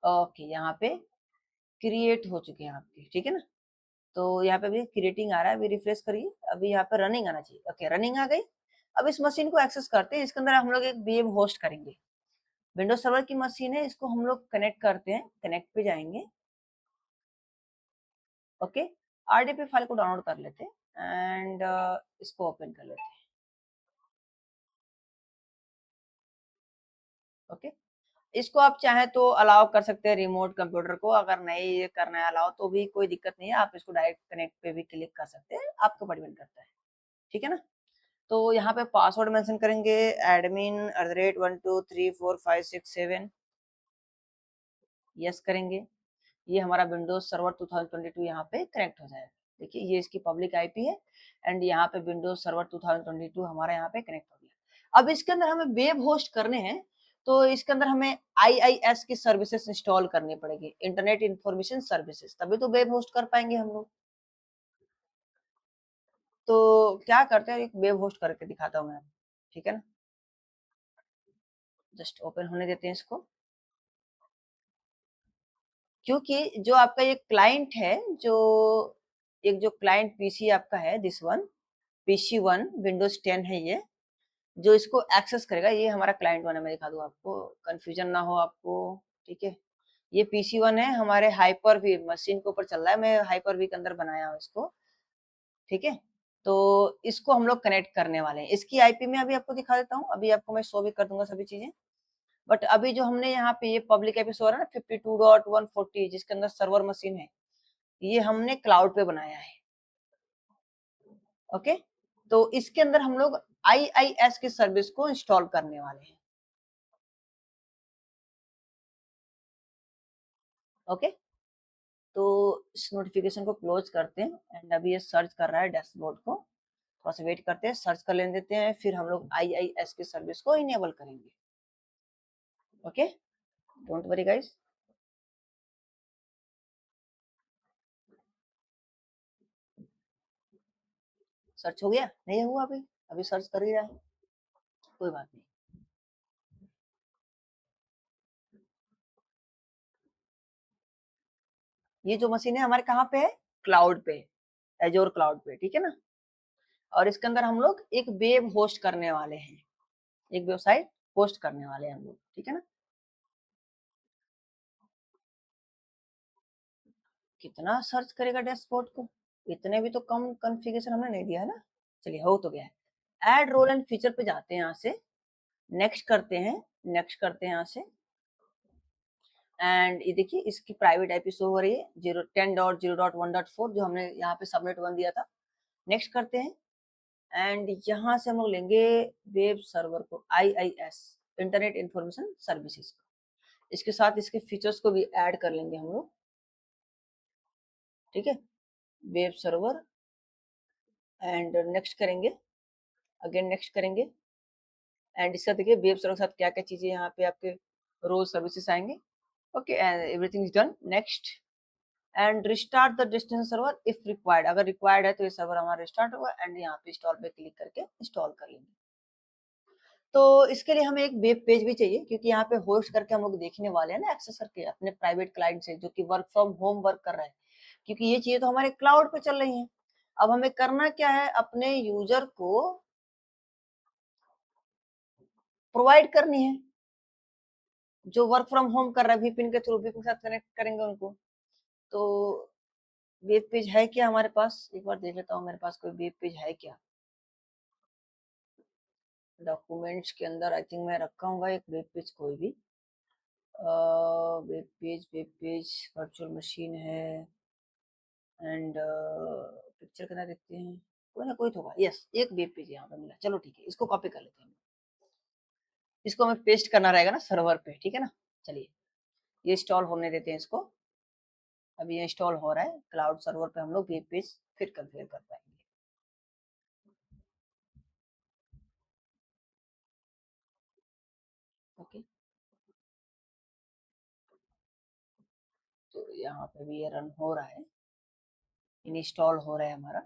ओके, यहाँ पे क्रिएट हो चुके हैं आपके, ठीक है ना। तो यहाँ पे अभी क्रिएटिंग आ रहा है, अभी रिफ्रेश करिए, अभी यहाँ पे रनिंग आना चाहिए। ओके, रनिंग आ गई। अब इस मशीन को एक्सेस करते हैं, इसके अंदर हम लोग एक वेब होस्ट करेंगे। विंडोज सर्वर की मशीन है, इसको हम लोग कनेक्ट करते हैं, कनेक्ट पे जाएंगे। ओके, RDP फाइल को डाउनलोड कर लेते हैं, एंड इसको ओपन कर लेते हैं। ओके, इसको आप चाहे तो अलाउ कर सकते हैं रिमोट कंप्यूटर को, अगर नहीं ये करना है अलाउ तो भी कोई दिक्कत नहीं है, आप इसको डायरेक्ट कनेक्ट पे भी क्लिक कर सकते हैं, आपको ऊपर डिपेंड करता है। ठीक है ना, तो यहाँ पे पासवर्ड मेंशन करेंगे admin@1234567, यस करेंगे। ये हमारा विंडोज सर्वर 2022 यहाँ पे कनेक्ट हो जाएगा। देखिए ये इसकी पब्लिक आईपी है एंड यहाँ पे विंडोज सर्वर 2022 हमारा यहाँ पे कनेक्ट हो गया। अब इसके अंदर हमें वेब होस्ट करने हैं, तो इसके अंदर हमें IIS की सर्विसेज इंस्टॉल करनी पड़ेगी, इंटरनेट इंफॉर्मेशन सर्विसेज, तभी तो वेब होस्ट कर पाएंगे हम लोग। तो क्या करते हैं, एक वेब होस्ट करके दिखाता हूँ मैं, ठीक है ना। जस्ट ओपन होने देते हैं इसको, क्योंकि जो आपका ये क्लाइंट है, जो एक जो क्लाइंट पीसी आपका है, दिस वन PC1 विंडोज 10 है ये, जो इसको एक्सेस करेगा, ये हमारा क्लाइंट वन है। मैं दिखा दूं आपको, कंफ्यूजन ना हो आपको, ठीक है। ये PC1 है, हमारे हाइपर वी मशीन के ऊपर चल रहा है, मैं हाइपर वी के अंदर बनाया हूँ इसको, ठीक है। तो इसको हम लोग कनेक्ट करने वाले हैं। इसकी आईपी में अभी आपको दिखा देता हूँ, अभी आपको मैं शो भी कर दूंगा सभी चीजें। बट अभी जो हमने यहाँ पे ये पब्लिक आईपी शो रहा है ना 52.140, जिसके अंदर सर्वर मशीन है, ये हमने क्लाउड पे बनाया है, ओके। तो इसके अंदर हम लोग IIS की सर्विस को इंस्टॉल करने वाले हैं, ओके। तो इस नोटिफिकेशन को क्लोज करते हैं एंड अभी ये सर्च कर रहा है डैशबोर्ड को, थोड़ा सा वेट करते हैं, सर्च कर लेने देते हैं, फिर हम लोग IIS की सर्विस को इनेबल करेंगे, okay. Don't worry guys. Search हो गया? नहीं हुआ अभी, अभी सर्च कर ही रहा है, कोई बात नहीं। ये जो मशीन है हमारे कहाँ पे है, क्लाउड पे, एजोर क्लाउड पे, ठीक है ना। और इसके अंदर हम लोग एक वेब होस्ट करने वाले हैं, एक वेबसाइट होस्ट करने वाले हैं हम लोग, ठीक है ना। कितना सर्च करेगा डैशबोर्ड को, इतने भी तो कम कॉन्फ़िगरेशन हमने नहीं दिया है ना। चलिए हो तो गया है। ऐड रोल एंड फीचर पे जाते हैं, यहाँ से नेक्स्ट करते हैं, नेक्स्ट करते हैं यहाँ से, एंड ये देखिए इसकी प्राइवेट आईपी शो हो रही है 10.0.1.4, जो हमने यहाँ पे सबनेट 1 दिया था। नेक्स्ट करते हैं एंड यहाँ से हम लोग लेंगे वेब सर्वर को, IIS इंटरनेट इंफॉर्मेशन सर्विसेज को, इसके साथ इसके फीचर्स को भी ऐड कर लेंगे हम लोग, ठीक है। वेब सर्वर एंड नेक्स्ट करेंगे, अगेन नेक्स्ट करेंगे एंड इसका देखिए वेब सर्वर के साथ क्या क्या चीजें यहाँ पे आपके रोज सर्विसेज आएंगे, okay. And everything is done, next and restart the destination server if required, अगर रिक्वायर्ड है तो ये सर्वर हमारा रिस्टार्ट होगा एंड यहाँ पे इंस्टॉल पे क्लिक करके इंस्टॉल कर लेंगे। तो इसके लिए हमें एक वेब पेज भी चाहिए, क्योंकि यहाँ पे होस्ट करके हम लोग देखने वाले हैं ना, एक्सेस करके अपने प्राइवेट क्लाइंट से, जो कि वर्क फ्रॉम होम वर्क कर रहा है, क्योंकि ये चीजें तो हमारे क्लाउड पे चल रही हैं। अब हमें करना क्या है, अपने यूजर को प्रोवाइड करनी है, जो वर्क फ्रॉम होम कर रहा है VPN के थ्रू, VPN के साथ कनेक्ट करेंगे उनको। तो वेब पेज है क्या हमारे पास, एक बार देख लेता हूँ मेरे पास कोई वेब पेज है क्या। डॉक्यूमेंट्स के अंदर आई थिंक मैं रखा हूँ एक वेब पेज, कोई भी वेब पेज वर्चुअल मशीन है एंड पिक्चर करना देखते हैं, कोई ना कोई तो होगा, यस एक वेब पेज यहाँ पे मिला, चलो ठीक है, इसको कॉपी कर लेते हैं। इसको हमें पेस्ट करना रहेगा ना सर्वर पे, ठीक है ना। चलिए ये इंस्टॉल होने देते हैं इसको, अभी ये इंस्टॉल हो रहा है, क्लाउड सर्वर पे हम लोग वेब पेज फिर कंफिगर कर पाएंगे, ओके। तो यहाँ पे भी ये रन हो रहा है, इंस्टॉल हो रहा है हमारा।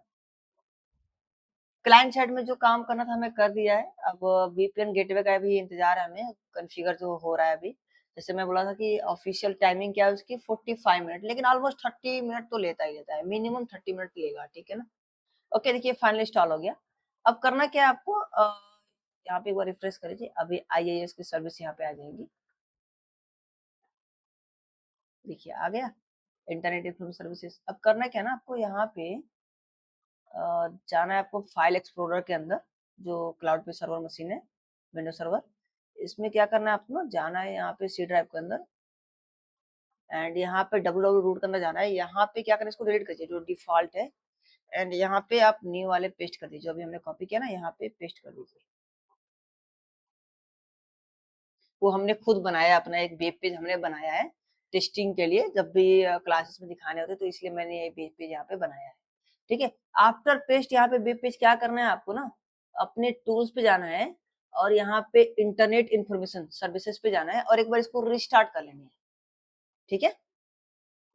क्लाइंट साइड में जो काम करना था हमें कर दिया है, अब VPN गेटवे का भी इंतजार है हमें, कॉन्फ़िगर जो हो रहा है अभी। जैसे मैं बोला था कि ऑफिशियल टाइमिंग क्या है उसकी 45 मिनट, लेकिन ऑलमोस्ट 30 मिनट तो लेता ही लेता है, मिनिमम 30 मिनट लेगा, ठीक है ना। ओके देखिए फाइनल इंस्टॉल हो गया। अब करना क्या है आपको, यहाँ पे एक बार रिफ्रेश करिए, अभी IIS की सर्विस यहाँ पे आ जाएगी, देखिए आ गया इंटरनेट इंफॉर्मेशन सर्विसेज। अब करना क्या है ना आपको, यहाँ पे जाना है आपको फाइल एक्सप्लोरर के अंदर, जो क्लाउड पे सर्वर मशीन है, विंडो सर्वर, इसमें क्या करना है आपको ना, जाना है यहाँ पे C ड्राइव के अंदर एंड यहाँ पे www रूट के अंदर जाना है, यहाँ पे क्या करना है, इसको डिलीट करिए जो डिफॉल्ट है एंड यहाँ पे आप न्यू वाले पेस्ट कर दीजिए, अभी हमने कॉपी किया ना, यहाँ पे पेस्ट कर दीजिए। वो हमने खुद बनाया, अपना एक वेब पेज हमने बनाया है, टेस्टिंग के लिए जब भी क्लासेस में दिखाने होते तो इसलिए मैंने ये वेब पेज यहाँ पे बनाया है। ठीक है, आफ्टर पेस्ट यहाँ पे वेब पेज क्या करना है आपको ना, अपने टूल्स पे जाना है और यहाँ पे इंटरनेट इंफॉर्मेशन सर्विसेज पे जाना है और एक बार इसको रिस्टार्ट कर लेनी है। ठीक है,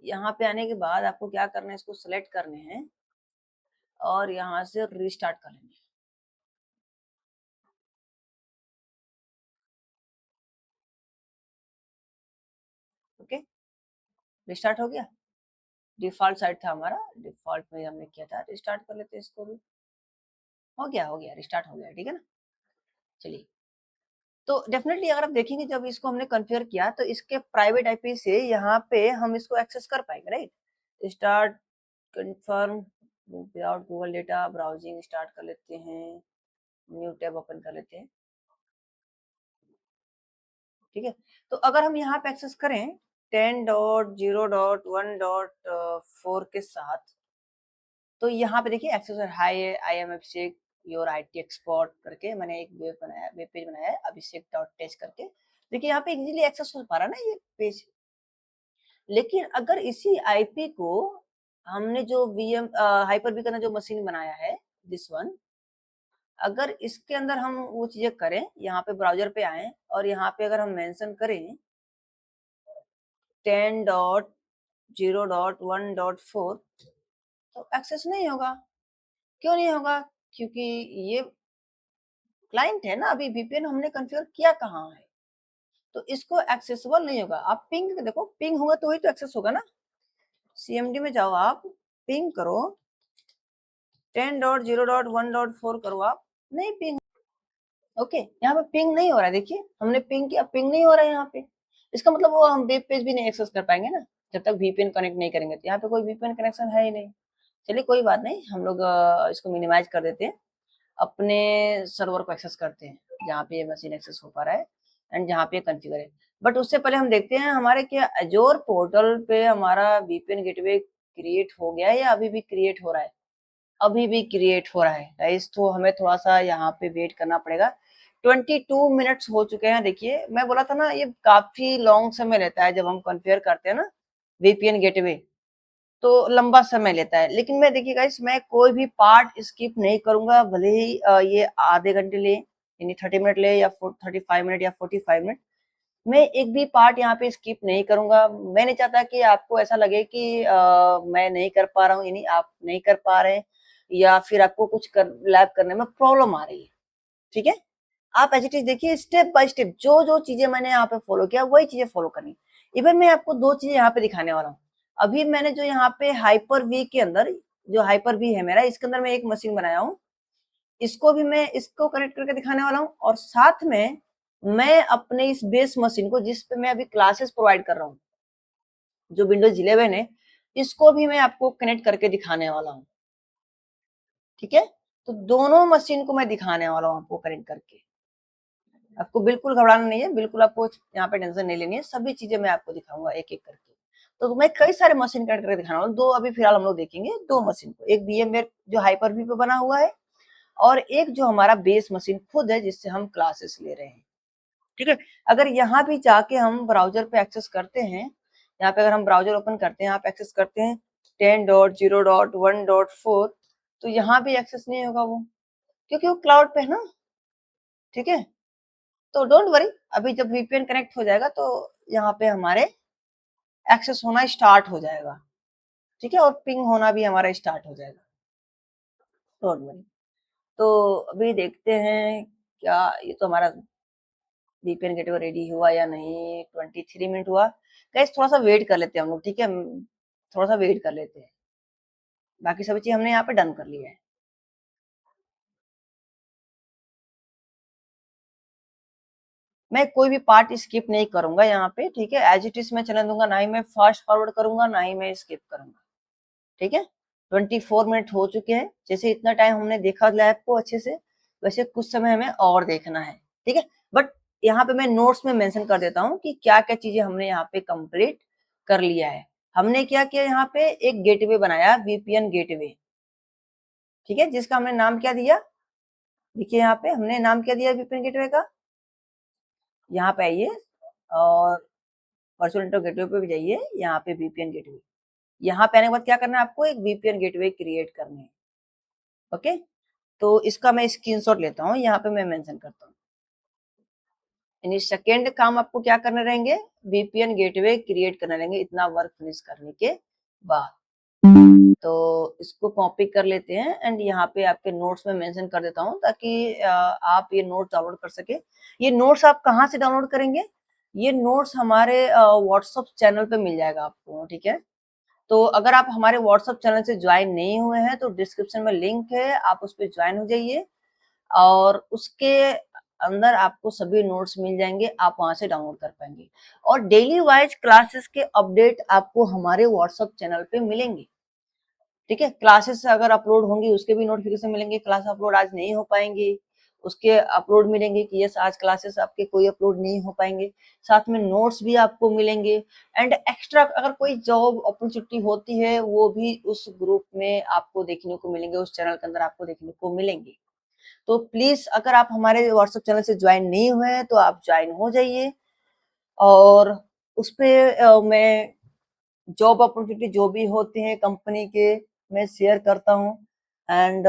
यहाँ पे आने के बाद आपको क्या करना है, इसको सिलेक्ट करने हैं और यहाँ से रिस्टार्ट कर लेंगे। ओके, रिस्टार्ट हो गया। डिफॉल्ट साइट था हमारा, डिफॉल्ट में हमने किया था, रिस्टार्ट कर लेते हैं इसको भी। हो गया रिस्टार्ट हो गया, ठीक है ना। चलिए, तो डेफिनेटली अगर आप देखेंगे जब इसको हमने कॉन्फ़िगर किया तो इसके प्राइवेट आईपी से यहाँ पे हम इसको एक्सेस कर पाएंगे, right. Start confirm without Google data, browsing start कर लेते हैं, न्यू टैब ओपन कर लेते हैं। ठीक है, तो अगर हम यहाँ पे एक्सेस करें 10.0.1.4 के साथ, तो यहाँ पे देखिए access hi I am Abhishek your IT expert करके मैंने एक वेब पेज बनाया है, अभिषेक डॉट टेस्ट करके। देखिए यहाँ पे इजीली एक्सेस हो पा रहा है ना ये पेज। लेकिन अगर इसी आईपी को हमने जो वीएम हाइपर वी का जो मशीन बनाया है, दिस वन, अगर इसके अंदर हम वो चीजें करें, यहाँ पे ब्राउजर पे आए और यहाँ पे अगर हम मेंशन करें 10.0.1.4, तो एक्सेस नहीं होगा। क्यों नहीं होगा? क्योंकि ये क्लाइंट है ना, अभी वीपीएन हमने कॉन्फ़िगर किया कहाँ है, तो इसको एक्सेसिबल नहीं होगा। आप पिंग देखो, पिंग होगा तो ही तो एक्सेस होगा ना। सीएमडी में जाओ, आप पिंग करो 10.0.1.4 करो, आप नहीं पिंग। ओके, यहाँ पे पिंग नहीं हो रहा है, देखिए हमने पिंग किया, पिंग नहीं हो रहा है यहाँ पे। इसका मतलब वो हम वेब पेज भी नहीं एक्सेस कर पाएंगे ना जब तक वीपीएन कनेक्ट नहीं करेंगे। तो यहाँ पे कोई वीपीएन कनेक्शन है ही नहीं। चलिए कोई बात नहीं, हम लोग इसको मिनिमाइज कर देते हैं, अपने सर्वर को एक्सेस करते हैं जहाँ पे ये मशीन एक्सेस हो पा रहा है एंड जहाँ पे कॉन्फ़िगर है। बट उससे पहले हम देखते हैं हमारे क्या एज़ोर पोर्टल पे हमारा वीपीएन गेटवे क्रिएट हो गया है या अभी भी क्रिएट हो रहा है। अभी भी क्रिएट हो रहा है गाइस, तो हमें थोड़ा सा यहाँ पे वेट करना पड़ेगा। 22 मिनट्स हो चुके हैं। देखिए मैं बोला था ना, ये काफी लॉन्ग समय लेता है जब हम कॉन्फ़िगर करते हैं ना वीपीएन गेटवे, तो लंबा समय लेता है। लेकिन मैं देखिए गाइस, मैं कोई भी पार्ट स्किप नहीं करूंगा, भले ही ये आधे घंटे ले, यानी 30 मिनट ले या 35 मिनट या 45 मिनट, मैं एक भी पार्ट यहाँ पे स्किप नहीं करूंगा। मैं नहीं चाहता कि आपको ऐसा लगे कि मैं नहीं कर पा रहा हूँ, यानी आप नहीं कर पा रहे हैं या फिर आपको कुछ लैब करने में प्रॉब्लम आ रही है। ठीक है, आप एज इट इज देखिए, स्टेप बाय स्टेप जो जो चीजें मैंने यहाँ पे फॉलो किया वही चीजें फॉलो करनी। इवन मैं आपको दो चीजें यहाँ पे दिखाने वाला हूँ। अभी मैंने जो यहाँ पे हाइपर वी के अंदर, जो हाइपर वी है मेरा, इसके अंदर मैं एक मशीन बनाया हूँ, इसको भी मैं इसको कनेक्ट करके दिखाने वाला हूँ और साथ में मैं अपने इस बेस मशीन को, जिस पे मैं अभी क्लासेस प्रोवाइड कर रहा हूँ, जो विंडोज 11 है, इसको भी मैं आपको कनेक्ट करके दिखाने वाला हूँ। ठीक है, तो दोनों मशीन को मैं दिखाने वाला हूँ आपको कनेक्ट करके। आपको बिल्कुल घबराना नहीं है, बिल्कुल आपको यहाँ पे टेंशन नहीं लेनी है, सभी चीजें मैं आपको दिखाऊंगा एक एक करके। तो मैं कई सारे मशीन कनेक्ट करके दिखाना वाला, दो अभी फिलहाल हम लोग देखेंगे, दो मशीन को, एक VMware जो हाइपर वी पे बना हुआ है और एक जो हमारा बेस मशीन खुद है जिससे हम क्लासेस ले रहे हैं। ठीक है, अगर यहाँ भी जाके हम ब्राउजर पे एक्सेस करते हैं, यहाँ पे अगर हम ब्राउजर ओपन करते हैं, आप एक्सेस करते हैं 10.0.1.4, तो यहाँ भी एक्सेस नहीं होगा वो, क्योंकि वो क्लाउड पे है ना। ठीक है, तो डोंट वरी, अभी जब वीपीएन कनेक्ट हो जाएगा तो यहाँ पे हमारे एक्सेस होना स्टार्ट हो जाएगा। ठीक है, और पिंग होना भी हमारा स्टार्ट हो जाएगा, डोंट वरी। तो अभी देखते हैं क्या ये तो हमारा वीपीएन गेटवे रेडी हुआ या नहीं। 23 मिनट हुआ। गाइस थोड़ा सा वेट कर लेते हैं हम लोग, ठीक है, थोड़ा सा वेट कर लेते हैं। बाकी सभी चीज हमने यहाँ पे डन कर लिया है। मैं कोई भी पार्ट स्किप नहीं करूंगा यहाँ पे, ठीक है, एज इट इज मैं चलने दूंगा, ना ही मैं फास्ट फॉरवर्ड करूंगा ना ही मैं स्किप करूंगा। ठीक है, 24 मिनट हो चुके हैं। जैसे इतना टाइम हमने देखा लैब को अच्छे से, वैसे कुछ समय हमें और देखना है। ठीक है, बट यहाँ पे मैं नोट्स में मेंशन कर देता हूँ कि क्या क्या चीजें हमने यहाँ पे कंप्लीट कर लिया है। हमने क्या किया, यहाँ पे एक गेटवे बनाया, वीपीएन गेटवे। ठीक है, जिसका हमने नाम क्या दिया, देखिए यहाँ पे हमने नाम क्या दिया वीपीएन गेटवे का, यहाँ पे आइए और वर्चुअल नेटवर्क गेटवे पे भी जाइए, यहाँ पे वीपीएन गेटवे, यहाँ पे आने के बाद क्या करना है आपको, एक वीपीएन गेटवे क्रिएट करनी है। ओके, तो इसका मैं स्क्रीनशॉट लेता हूँ, यहाँ पे मैं मेंशन करता हूँ। यानी सेकेंड काम आपको क्या करने रहेंगे, वीपीएन गेटवे क्रिएट करने रहेंगे इतना वर्क फिनिश करने के बाद। तो इसको कॉपी कर लेते हैं एंड यहाँ पे आपके नोट्स में मेंशन कर देता हूँ, ताकि आप ये नोट्स डाउनलोड कर सके। ये नोट्स आप कहाँ से डाउनलोड करेंगे, ये नोट्स हमारे व्हाट्सएप चैनल पे मिल जाएगा आपको, ठीक है। तो अगर आप हमारे व्हाट्सएप चैनल से ज्वाइन नहीं हुए हैं तो डिस्क्रिप्शन में लिंक है, आप उस पर ज्वाइन हो जाइए और उसके अंदर आपको सभी नोट्स मिल जाएंगे, आप वहां से डाउनलोड कर पाएंगे। और डेली वाइज क्लासेस के अपडेट आपको हमारे व्हाट्सएप चैनल पे मिलेंगे, ठीक है। क्लासेस अगर अपलोड होंगी उसके भी नोटिफिकेशन मिलेंगे, क्लास अपलोड आज नहीं हो पाएंगे उसके अपलोड मिलेंगे कि यस आज क्लासेस आपके कोई अपलोड नहीं हो पाएंगे, साथ में नोट्स भी आपको मिलेंगे। एंड एक्स्ट्रा अगर कोई जॉब अपॉर्चुनिटी होती है वो भी उस ग्रुप में आपको देखने को मिलेंगे, उस चैनल के अंदर आपको देखने को मिलेंगे। तो प्लीज अगर आप हमारे व्हाट्सएप चैनल से ज्वाइन नहीं हुए हैं तो आप ज्वाइन हो जाइए, और उस पे मैं जॉब अपॉर्चुनिटी जो भी होते हैं कंपनी के मैं शेयर करता हूँ। एंड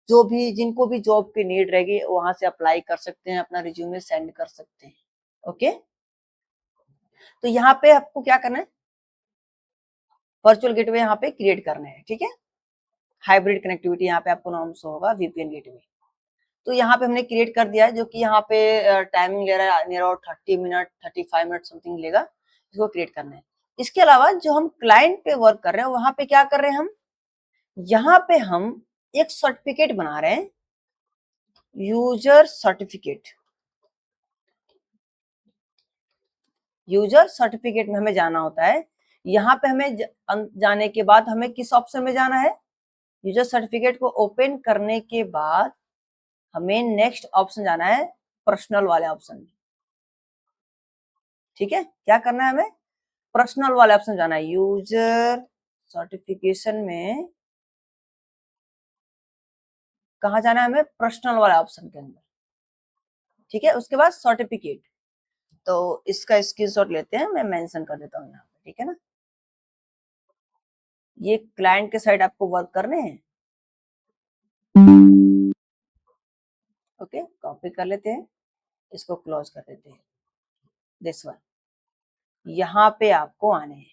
जो भी जिनको भी जॉब की नीड रहेगी वहां से अप्लाई कर सकते हैं, अपना रिज्यूमे सेंड कर सकते हैं। ओके, तो यहाँ पे आपको क्या करना है, वर्चुअल गेटवे यहाँ पे क्रिएट करना है, ठीक है। हाइब्रिड कनेक्टिविटी यहाँ पे आपको नाम शो होगा वीपीएन गेटवे। तो यहाँ पे हमने क्रिएट कर दिया है, जो कि यहाँ पे टाइमिंग ले रहा है near about 30 minute 35 minute something लेगा, इसको क्रिएट करना है। इसके अलावा जो हम क्लाइंट पे वर्क कर रहे हैं वहां पे क्या कर रहे हैं हम, यहाँ पे हम एक सर्टिफिकेट बना रहे हैं, यूजर सर्टिफिकेट। यूजर सर्टिफिकेट में हमें जाना होता है, यहाँ पे हमें जाने के बाद हमें किस ऑप्शन में जाना है, यूजर सर्टिफिकेट को ओपन करने के बाद हमें नेक्स्ट ऑप्शन जाना है, पर्सनल वाले ऑप्शन में, ठीक है। क्या करना है हमें, पर्सनल वाले ऑप्शन जाना है, यूजर सर्टिफिकेशन में कहा जाना है हमें, पर्सनल वाले ऑप्शन के अंदर, ठीक है। उसके बाद सर्टिफिकेट, तो इसका स्क्रीनशॉट लेते हैं, मैं मेंशन कर देता हूँ यहाँ पे, ठीक है ना। ये क्लाइंट के साइड आपको वर्क करने हैं। ओके, कॉपी कर लेते हैं, इसको क्लोज कर देते हैं, दिस वन। यहाँ पे आपको आने हैं,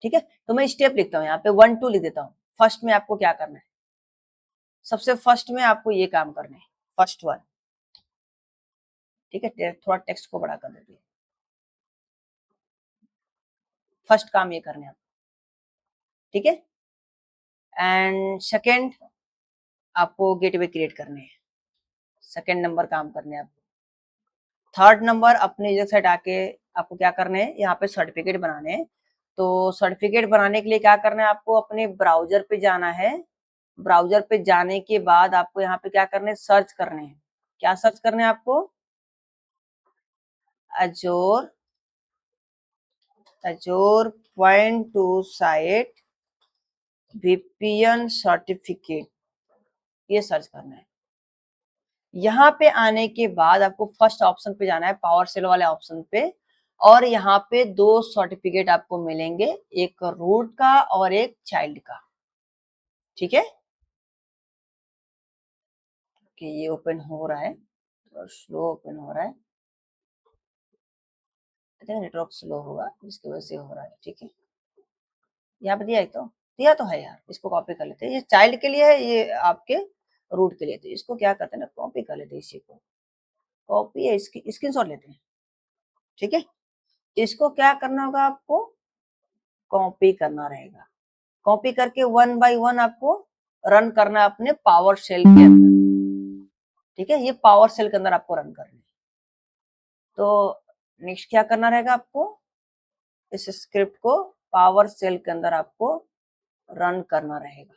ठीक है। तो मैं स्टेप लिखता हूँ यहाँ पे 1 2 लिख देता हूँ। फर्स्ट में आपको क्या करना है, सबसे फर्स्ट में आपको ये काम करना है, फर्स्ट वन, ठीक है। थोड़ा टेक्स्ट को बड़ा कर देते हैं, फर्स्ट काम ये करने हैं, ठीक है। एंड सेकेंड आपको गेटवे क्रिएट करने हैं, सेकेंड नंबर काम करने हैं आपको। थर्ड नंबर अपने यूजर साइट आके आपको क्या करना है, यहाँ पे सर्टिफिकेट बनाने हैं। तो सर्टिफिकेट बनाने के लिए क्या करना है, आपको अपने ब्राउजर पे जाना है। ब्राउजर पे जाने के बाद आपको यहाँ पे क्या करना है, सर्च करने हैं। क्या सर्च करने हैं आपको, Azure, Azure point to site VPN certificate, ये सर्च करना है। यहाँ पे आने के बाद आपको फर्स्ट ऑप्शन पे जाना है, पावर सेल वाले ऑप्शन पे, और यहाँ पे 2 सर्टिफिकेट आपको मिलेंगे, एक रूट का और एक चाइल्ड का, ठीक है। कि ये ओपन हो रहा है, थोड़ा स्लो ओपन हो रहा है, नेटवर्क स्लो होगा जिसकी वजह से हो रहा है, ठीक है। यहाँ पे दिया तो है यार, इसको कॉपी कर लेते हैं, ये चाइल्ड के लिए है, ये आपके रूट के लिए। तो इसको क्या करते हैं ना, कॉपी कर लेते हैं, इसी को कॉपी है, इसकी स्क्रीनशॉट लेते हैं, ठीक है। इसको क्या करना होगा, आपको कॉपी करना रहेगा, कॉपी करके 1 बाय 1 आपको रन करना है अपने पावर शेल के अंदर, ठीक है। ये पावर शेल के अंदर आपको रन करना है। तो नेक्स्ट क्या करना रहेगा, आपको इस स्क्रिप्ट को पावर शेल के अंदर आपको रन करना रहेगा,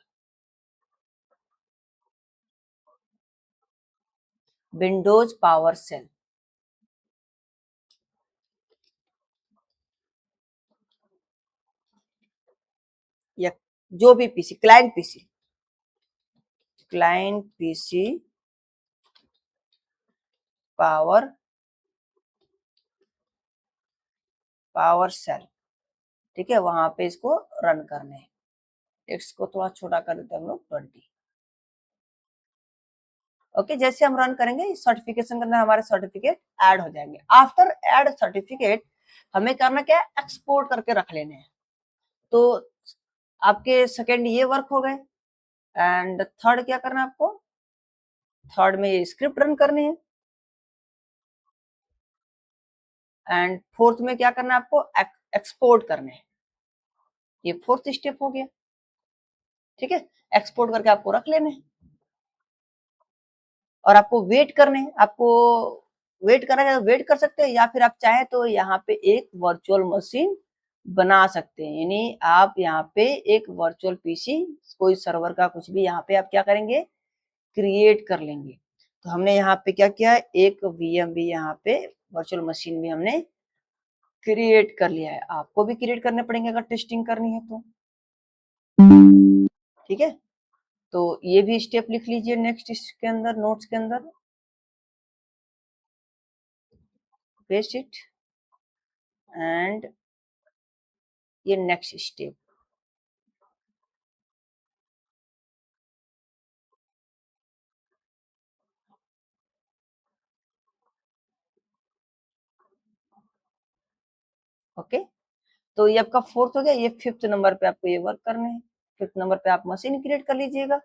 विंडोज पावर शेल। या जो भी PC, client PC power PowerShell, ठीक है, वहां पे इसको रन करने हैं। इसको थोड़ा छोटा कर देते हैं हम लोग 20। ओके, जैसे हम रन करेंगे सर्टिफिकेशन के अंदर हमारे सर्टिफिकेट ऐड हो जाएंगे। आफ्टर ऐड सर्टिफिकेट हमें करना क्या है, एक्सपोर्ट करके रख लेने हैं। तो आपके सेकेंड ये वर्क हो गए, एंड थर्ड क्या करना है आपको, थर्ड में ये स्क्रिप्ट रन करनी है, एंड फोर्थ में क्या करना है आपको, एक्सपोर्ट करने हैं। ये फोर्थ स्टेप हो गया, ठीक है। एक्सपोर्ट करके आपको रख लेने हैं और आपको वेट करने हैं। आपको वेट करना है तो वेट कर सकते हैं, या फिर आप चाहे तो यहाँ पे एक वर्चुअल मशीन बना सकते हैं। यानी आप यहाँ पे एक वर्चुअल पीसी, कोई सर्वर का कुछ भी यहाँ पे आप क्या करेंगे, क्रिएट कर लेंगे। तो हमने यहाँ पे क्या किया, एक वीएम भी यहाँ पे वर्चुअल मशीन भी हमने क्रिएट कर लिया है। आपको भी क्रिएट करने पड़ेंगे अगर टेस्टिंग करनी है तो, ठीक है। तो ये भी स्टेप लिख लीजिए नेक्स्ट इसके अंदर, नोट्स के अंदर, पेस्ट इट, एंड ये नेक्स्ट स्टेप। ओके, तो ये आपका फोर्थ हो गया। ये फिफ्थ नंबर पे आपको ये वर्क करने हैं। फिफ्थ नंबर पे आप मशीन क्रिएट कर लीजिएगा।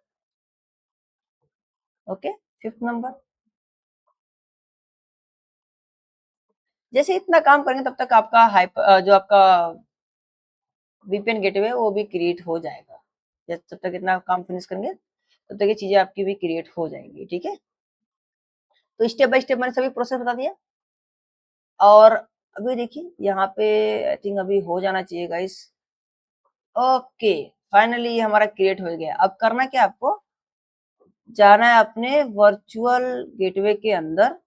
Okay, fifth number. जैसे इतना काम करेंगे तब तक आपका जो आपका वीपीएन गेटवे वो भी क्रिएट हो जाएगा। जब तक इतना काम फिनिश करेंगे तब तक ये चीजें आपकी भी क्रिएट हो जाएंगी, ठीक है। तो स्टेप बाय स्टेप मैंने सभी प्रोसेस बता दिया। और अभी देखिए यहाँ पे आई थिंक अभी हो जाना चाहिए गाइस। ओके, फाइनली ये हमारा क्रिएट हो गया। अब करना क्या आपको, जाना है अपने वर्चुअल गेटवे के अंदर,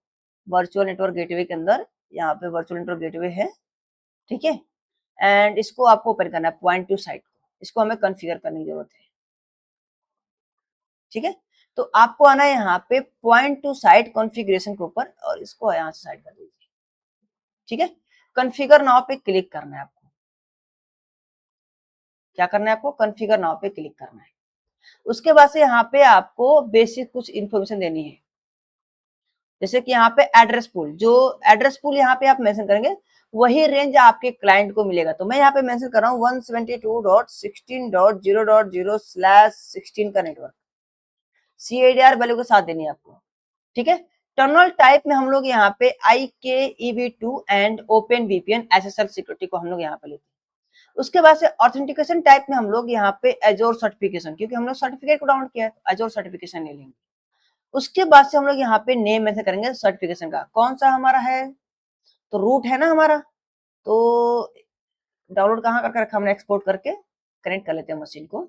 वर्चुअल नेटवर्क गेटवे के अंदर। यहाँ पे वर्चुअल नेटवर्क गेटवे है, ठीक है। एंड इसको आपको ओपन करना है पॉइंट टू साइट को, इसको हमें कॉन्फ़िगर करने की जरूरत है, ठीक है। तो आपको आना है यहाँ पे पॉइंट टू साइट कॉन्फ़िगरेशन के ऊपर, और इसको यहाँ से साइड कर दीजिए, ठीक है। कॉन्फ़िगर नाउ पे क्लिक करना है आपको। क्या करना है आपको, कॉन्फ़िगर नाउ पे क्लिक करना है। उसके बाद से यहाँ पे आपको बेसिक कुछ इन्फॉर्मेशन देनी है, जैसे कि यहाँ पे एड्रेस पूल, जो एड्रेस पूल यहाँ पे आप मेंशन करेंगे वही रेंज आपके क्लाइंट को मिलेगा। तो मैं यहाँ पे मेंशन कर रहा हूँ 172.16.0.0/16 का नेटवर्क, CADR वैल्यू के साथ देनी है आपको, ठीक है। टर्मिनल टाइप में हम लोग यहाँ पे IKEV2 and open VPN SSL security को हम लोग यहाँ पे लेते हैं। उसके बाद से ऑथेंटिकेशन टाइप में हम लोग यहाँ पे एजोर सर्टिफिकेशन, क्योंकि हम लोग सर्टिफिकेट को डाउनलोड किया है तो एजोर सर्टिफिकेशन ले लेंगे। उसके बाद से हम लोग यहाँ पे नेम मेंशन करेंगे सर्टिफिकेशन का, कौन सा हमारा है, तो रूट है ना हमारा। तो डाउनलोड कहाँ करके रखा हमने, एक्सपोर्ट करके कनेक्ट कर लेते हैं मशीन को,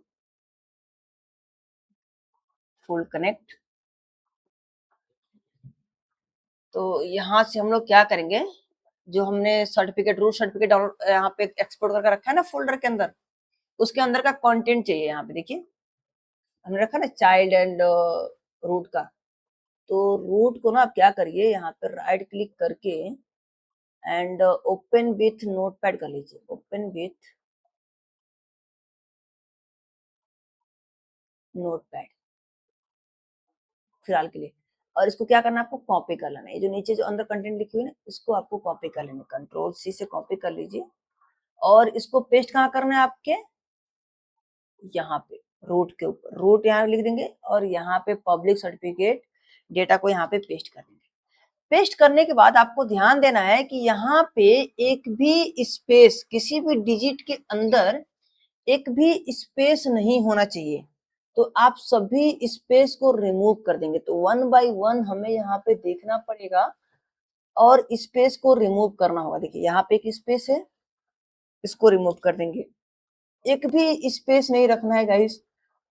फुल कनेक्ट। तो यहाँ से हम लोग क्या करेंगे, जो हमने सर्टिफिकेट, रूट सर्टिफिकेट डाउनलोड यहाँ पे एक्सपोर्ट करके रखा है ना फोल्डर के अंदर, उसके अंदर का कंटेंट चाहिए। यहाँ पे देखिए हमने रखा ना चाइल्ड एंड रूट का। तो रूट को ना आप क्या करिए, यहाँ पे राइट क्लिक करके एंड ओपन विथ नोटपैड कर लीजिए, ओपन विथ नोटपैड फिलहाल के लिए। और इसको क्या करना है आपको, कॉपी कर लेना है। ये जो नीचे जो अंदर कंटेंट लिखी हुई है ना, इसको आपको कॉपी कर लेना, कंट्रोल C से कॉपी कर लीजिए। और इसको पेस्ट कहाँ करना है आपके, यहाँ पे रूट के ऊपर, रूट यहाँ लिख देंगे और यहाँ पे पब्लिक सर्टिफिकेट डेटा को यहाँ पे पेस्ट कर देंगे। पेस्ट करने के बाद आपको ध्यान देना है कि यहाँ पे एक भी स्पेस, किसी भी डिजिट के अंदर एक भी स्पेस नहीं होना चाहिए। तो आप सभी स्पेस को रिमूव कर देंगे। तो वन बाय वन हमें यहाँ पे देखना पड़ेगा और स्पेस को रिमूव करना होगा। देखिए यहाँ पे एक स्पेस है, इसको रिमूव कर देंगे। एक भी स्पेस नहीं रखना है गाइस,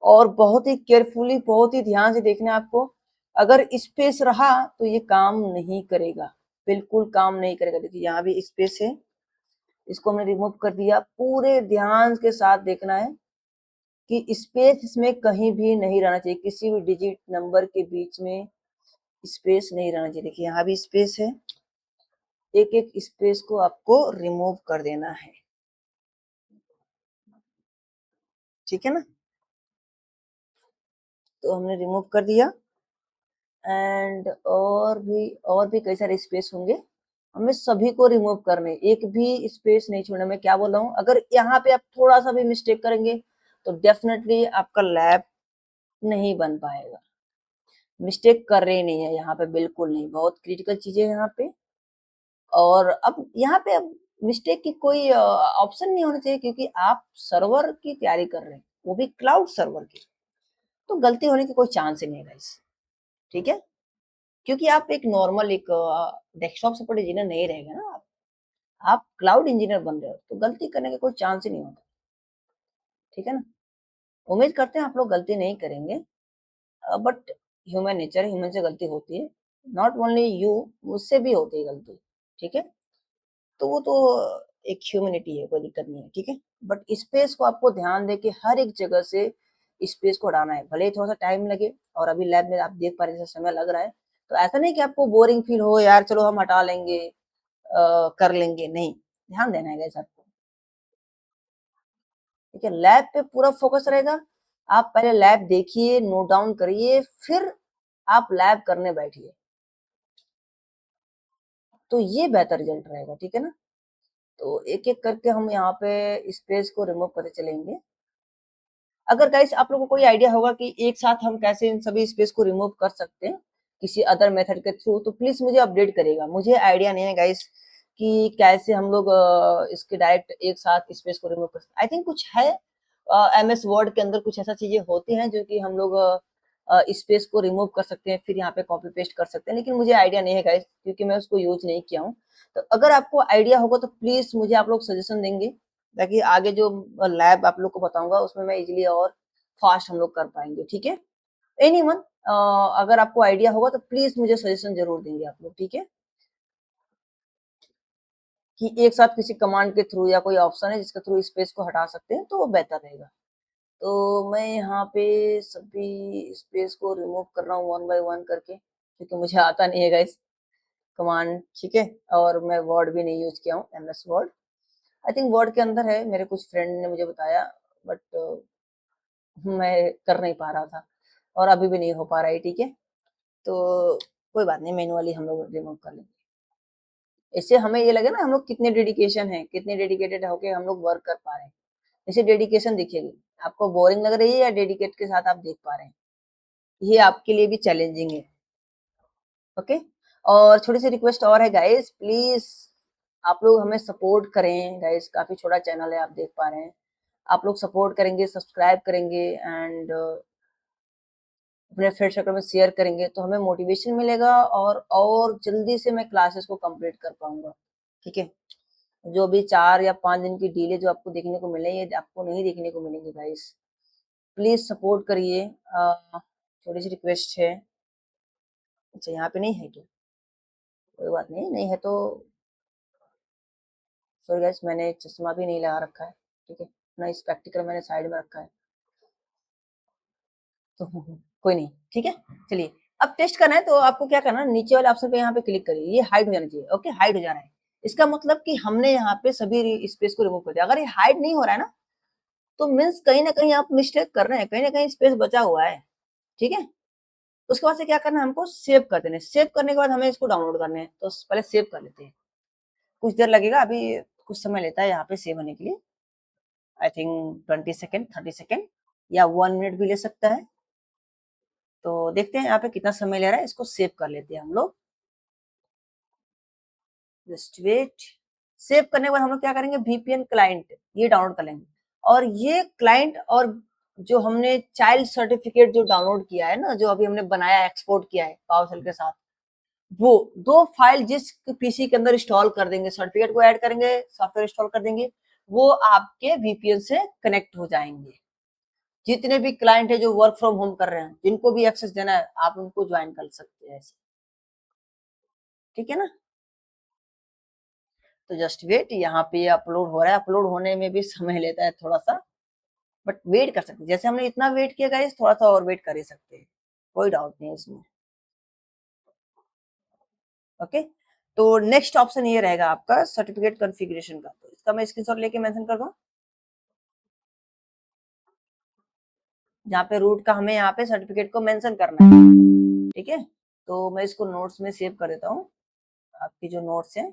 और बहुत ही केयरफुली, बहुत ही ध्यान से देखना है आपको। अगर स्पेस रहा तो ये काम नहीं करेगा, बिल्कुल काम नहीं करेगा। देखिए यहाँ भी स्पेस है, इसको हमने रिमूव कर दिया। पूरे ध्यान के साथ देखना है कि स्पेस इसमें कहीं भी नहीं रहना चाहिए, किसी भी डिजिट नंबर के बीच में स्पेस नहीं रहना चाहिए। देखिए यहाँ भी स्पेस है, एक एक स्पेस को आपको रिमूव कर देना है, ठीक है ना। तो हमने रिमूव कर दिया, एंड और भी कई सारे स्पेस होंगे, हमें सभी को रिमूव करने, एक भी स्पेस नहीं छोड़ना। मैं क्या बोल रहा हूँ, अगर यहाँ पे आप थोड़ा सा भी मिस्टेक करेंगे तो डेफिनेटली आपका लैब नहीं बन पाएगा। मिस्टेक कर रहे नहीं है यहाँ पे, बिल्कुल नहीं, बहुत क्रिटिकल चीजें हैं यहाँ पे। और अब यहाँ पे अब मिस्टेक की कोई ऑप्शन नहीं होना चाहिए, क्योंकि आप सर्वर की तैयारी कर रहे हैं, वो भी क्लाउड सर्वर की, तो गलती होने की कोई चांस ही नहीं है गाइस, ठीक है। क्योंकि आप एक नॉर्मल एक डेस्कटॉप सपोर्ट इंजीनियर नहीं रहेगा ना, आप क्लाउड इंजीनियर बन रहे हो, तो गलती करने का कोई चांस ही नहीं होता, ठीक है ना। उम्मीद करते हैं आप लोग गलती नहीं करेंगे, बट ह्यूमन नेचर, ह्यूमन से गलती होती है, नॉट ओनली यू, मुझसे भी होती है गलती, ठीक है। तो वो तो एक ह्यूमैनिटी है, कोई दिक्कत नहीं है, ठीक है। बट स्पेस को आपको ध्यान दे के हर एक जगह से स्पेस को हटाना है, भले ही थोड़ा सा टाइम लगे। और अभी लैब में आप देख पा रहे हैं, जैसे समय लग रहा है, तो ऐसा नहीं कि आपको बोरिंग फील हो, यार चलो हम हटा लेंगे, कर लेंगे, नहीं, ध्यान देना है गाइस आपको, ठीक है। लैब पे पूरा फोकस रहेगा, आप पहले लैब देखिए, नोट डाउन करिए, फिर आप लैब करने बैठिए, तो ये बेहतर रिजल्ट रहेगा, ठीक है ना। तो एक एक करके हम यहाँ पे स्पेस को रिमूव करते चलेंगे। अगर गाइस आप लोगों को कोई आइडिया होगा कि एक साथ हम कैसे इन सभी स्पेस को रिमूव कर सकते हैं किसी अदर मेथड के थ्रू, तो प्लीज मुझे अपडेट करिएगा। मुझे आइडिया नहीं है गाइस कि कैसे हम लोग इसके डायरेक्ट एक साथ स्पेस को रिमूव कर सकते। आई थिंक कुछ है, एमएस वर्ड के अंदर कुछ ऐसा चीजें होती हैं जो कि हम लोग स्पेस को रिमूव कर सकते हैं, फिर यहाँ पे कॉपी पेस्ट कर सकते हैं, लेकिन मुझे आइडिया नहीं है गाइस, क्योंकि मैं उसको यूज नहीं किया हूँ। तो अगर आपको आइडिया होगा तो प्लीज मुझे आप लोग सजेशन देंगे, ताकि आगे जो लैब आप लोग को बताऊंगा उसमें मैं इजिली और फास्ट हम लोग कर पाएंगे, ठीक है। एनीवन, अगर आपको आइडिया होगा तो प्लीज मुझे सजेशन जरूर देंगे आप लोग, ठीक है, कि एक साथ किसी कमांड के थ्रू या कोई ऑप्शन है जिसके थ्रू स्पेस को हटा सकते हैं तो वो बेहतर रहेगा। तो मैं यहाँ पे सभी स्पेस को रिमूव कर रहा हूँ वन बाय वन करके, क्योंकि मुझे आता नहीं है गाइस कमांड, ठीक है। और मैं वर्ड भी नहीं यूज किया हूँ, MS word, I think word के अंदर है, मेरे कुछ फ्रेंड ने मुझे बताया, बट मैं कर नहीं पा रहा था, और अभी भी नहीं हो पा रहा है, ठीक है। तो कोई बात नहीं, मैनुअली हम लोग रिमूव कर लेंगे। इससे हमें ये लगे ना हम लोग कितने डेडिकेशन है, कितने डेडिकेटेड होके हम लोग वर्क कर पा रहे हैं। इसे डेडिकेशन दिखेगी, आपको बोरिंग लग रही है या डेडिकेट के साथ आप देख पा रहे हैं, ये आपके लिए भी चैलेंजिंग है, ओके। और छोटी सी रिक्वेस्ट और है गाइस, प्लीज आप लोग हमें सपोर्ट करें गाइस, काफी छोटा चैनल है, आप देख पा रहे हैं। आप लोग सपोर्ट करेंगे, सब्सक्राइब करेंगे, एंड अपने फ्रेंड सर्कल में शेयर करेंगे, तो हमें मोटिवेशन मिलेगा, और जल्दी से मैं क्लासेस को कंप्लीट कर पाऊंगा, ठीक है। जो भी 4 या 5 दिन की डिले जो आपको देखने को मिले, ये आपको नहीं देखने को मिलेंगे गाइस, प्लीज सपोर्ट करिए। छोटी सी रिक्वेस्ट है। अच्छा, यहाँ पे नहीं है क्या? कोई बात नहीं, नहीं है तो सॉरी गाइस, मैंने चश्मा भी नहीं लगा रखा है, ठीक है, ना स्पेक्टिकल मैंने साइड में रखा है, तो कोई नहीं, ठीक है। चलिए, अब टेस्ट करना है तो आपको क्या करना है, नीचे वाले ऑप्शन पे यहाँ पे क्लिक करिए, ये हाइड हो जाना चाहिए, ओके, हाइड हो जा रहा है, इसका मतलब कि हमने यहाँ पे सभी स्पेस को रिमूव कर दिया। अगर ये हाइड नहीं हो रहा है ना, तो मीन्स कहीं ना कहीं आप मिस्टेक कर रहे हैं, कहीं ना कहीं स्पेस बचा हुआ है, ठीक है। उसके बाद से क्या करना है, हमको सेव कर देना है, सेव करने के बाद हमें इसको डाउनलोड करना है, तो पहले सेव कर लेते हैं। कुछ देर लगेगा, अभी कुछ समय लेता है यहाँ पे सेव होने के लिए, आई थिंक 20 सेकेंड, 30 सेकेंड, या 1 मिनट भी ले सकता है। तो देखते हैं यहाँ पे कितना समय ले रहा है, इसको सेव कर लेते हैं हम लोग, जस्ट वेट। सेव करने के बाद हम लोग क्या करेंगे, वीपीएन क्लाइंट ये डाउनलोड कर लेंगे, और ये क्लाइंट और जो हमने चाइल्ड सर्टिफिकेट जो डाउनलोड किया है ना, जो अभी हमने बनाया एक्सपोर्ट किया है पावरशेल के साथ, वो 2 फाइल जिस पीसी के अंदर इंस्टॉल कर देंगे, सर्टिफिकेट को ऐड करेंगे, सॉफ्टवेयर इंस्टॉल कर देंगे, वो आपके वीपीएन से कनेक्ट हो जाएंगे। जितने भी क्लाइंट है जो वर्क फ्रॉम होम कर रहे हैं, जिनको भी एक्सेस देना है, आप उनको ज्वाइन कर सकते हैं ऐसे, ठीक है ना। तो जस्ट वेट, यहाँ पे अपलोड हो रहा है, अपलोड होने में भी समय लेता है थोड़ा सा, बट वेट कर सकते हैं, जैसे हमने इतना वेट किया गाइस, थोड़ा सा और वेट कर ही सकते हैं, कोई डाउट नहीं है इसमें, ओके। तो नेक्स्ट ऑप्शन ये रहेगा आपका सर्टिफिकेट कॉन्फ़िगरेशन का। तो इसका मैं स्क्रीनशॉट लेके मेंशन कर दूं, जहाँ पे रूट का हमें यहाँ पे सर्टिफिकेट को मेंशन करना है। ठीक है, तो मैं इसको नोट्स में सेव कर देता हूँ, आपकी जो नोट्स है।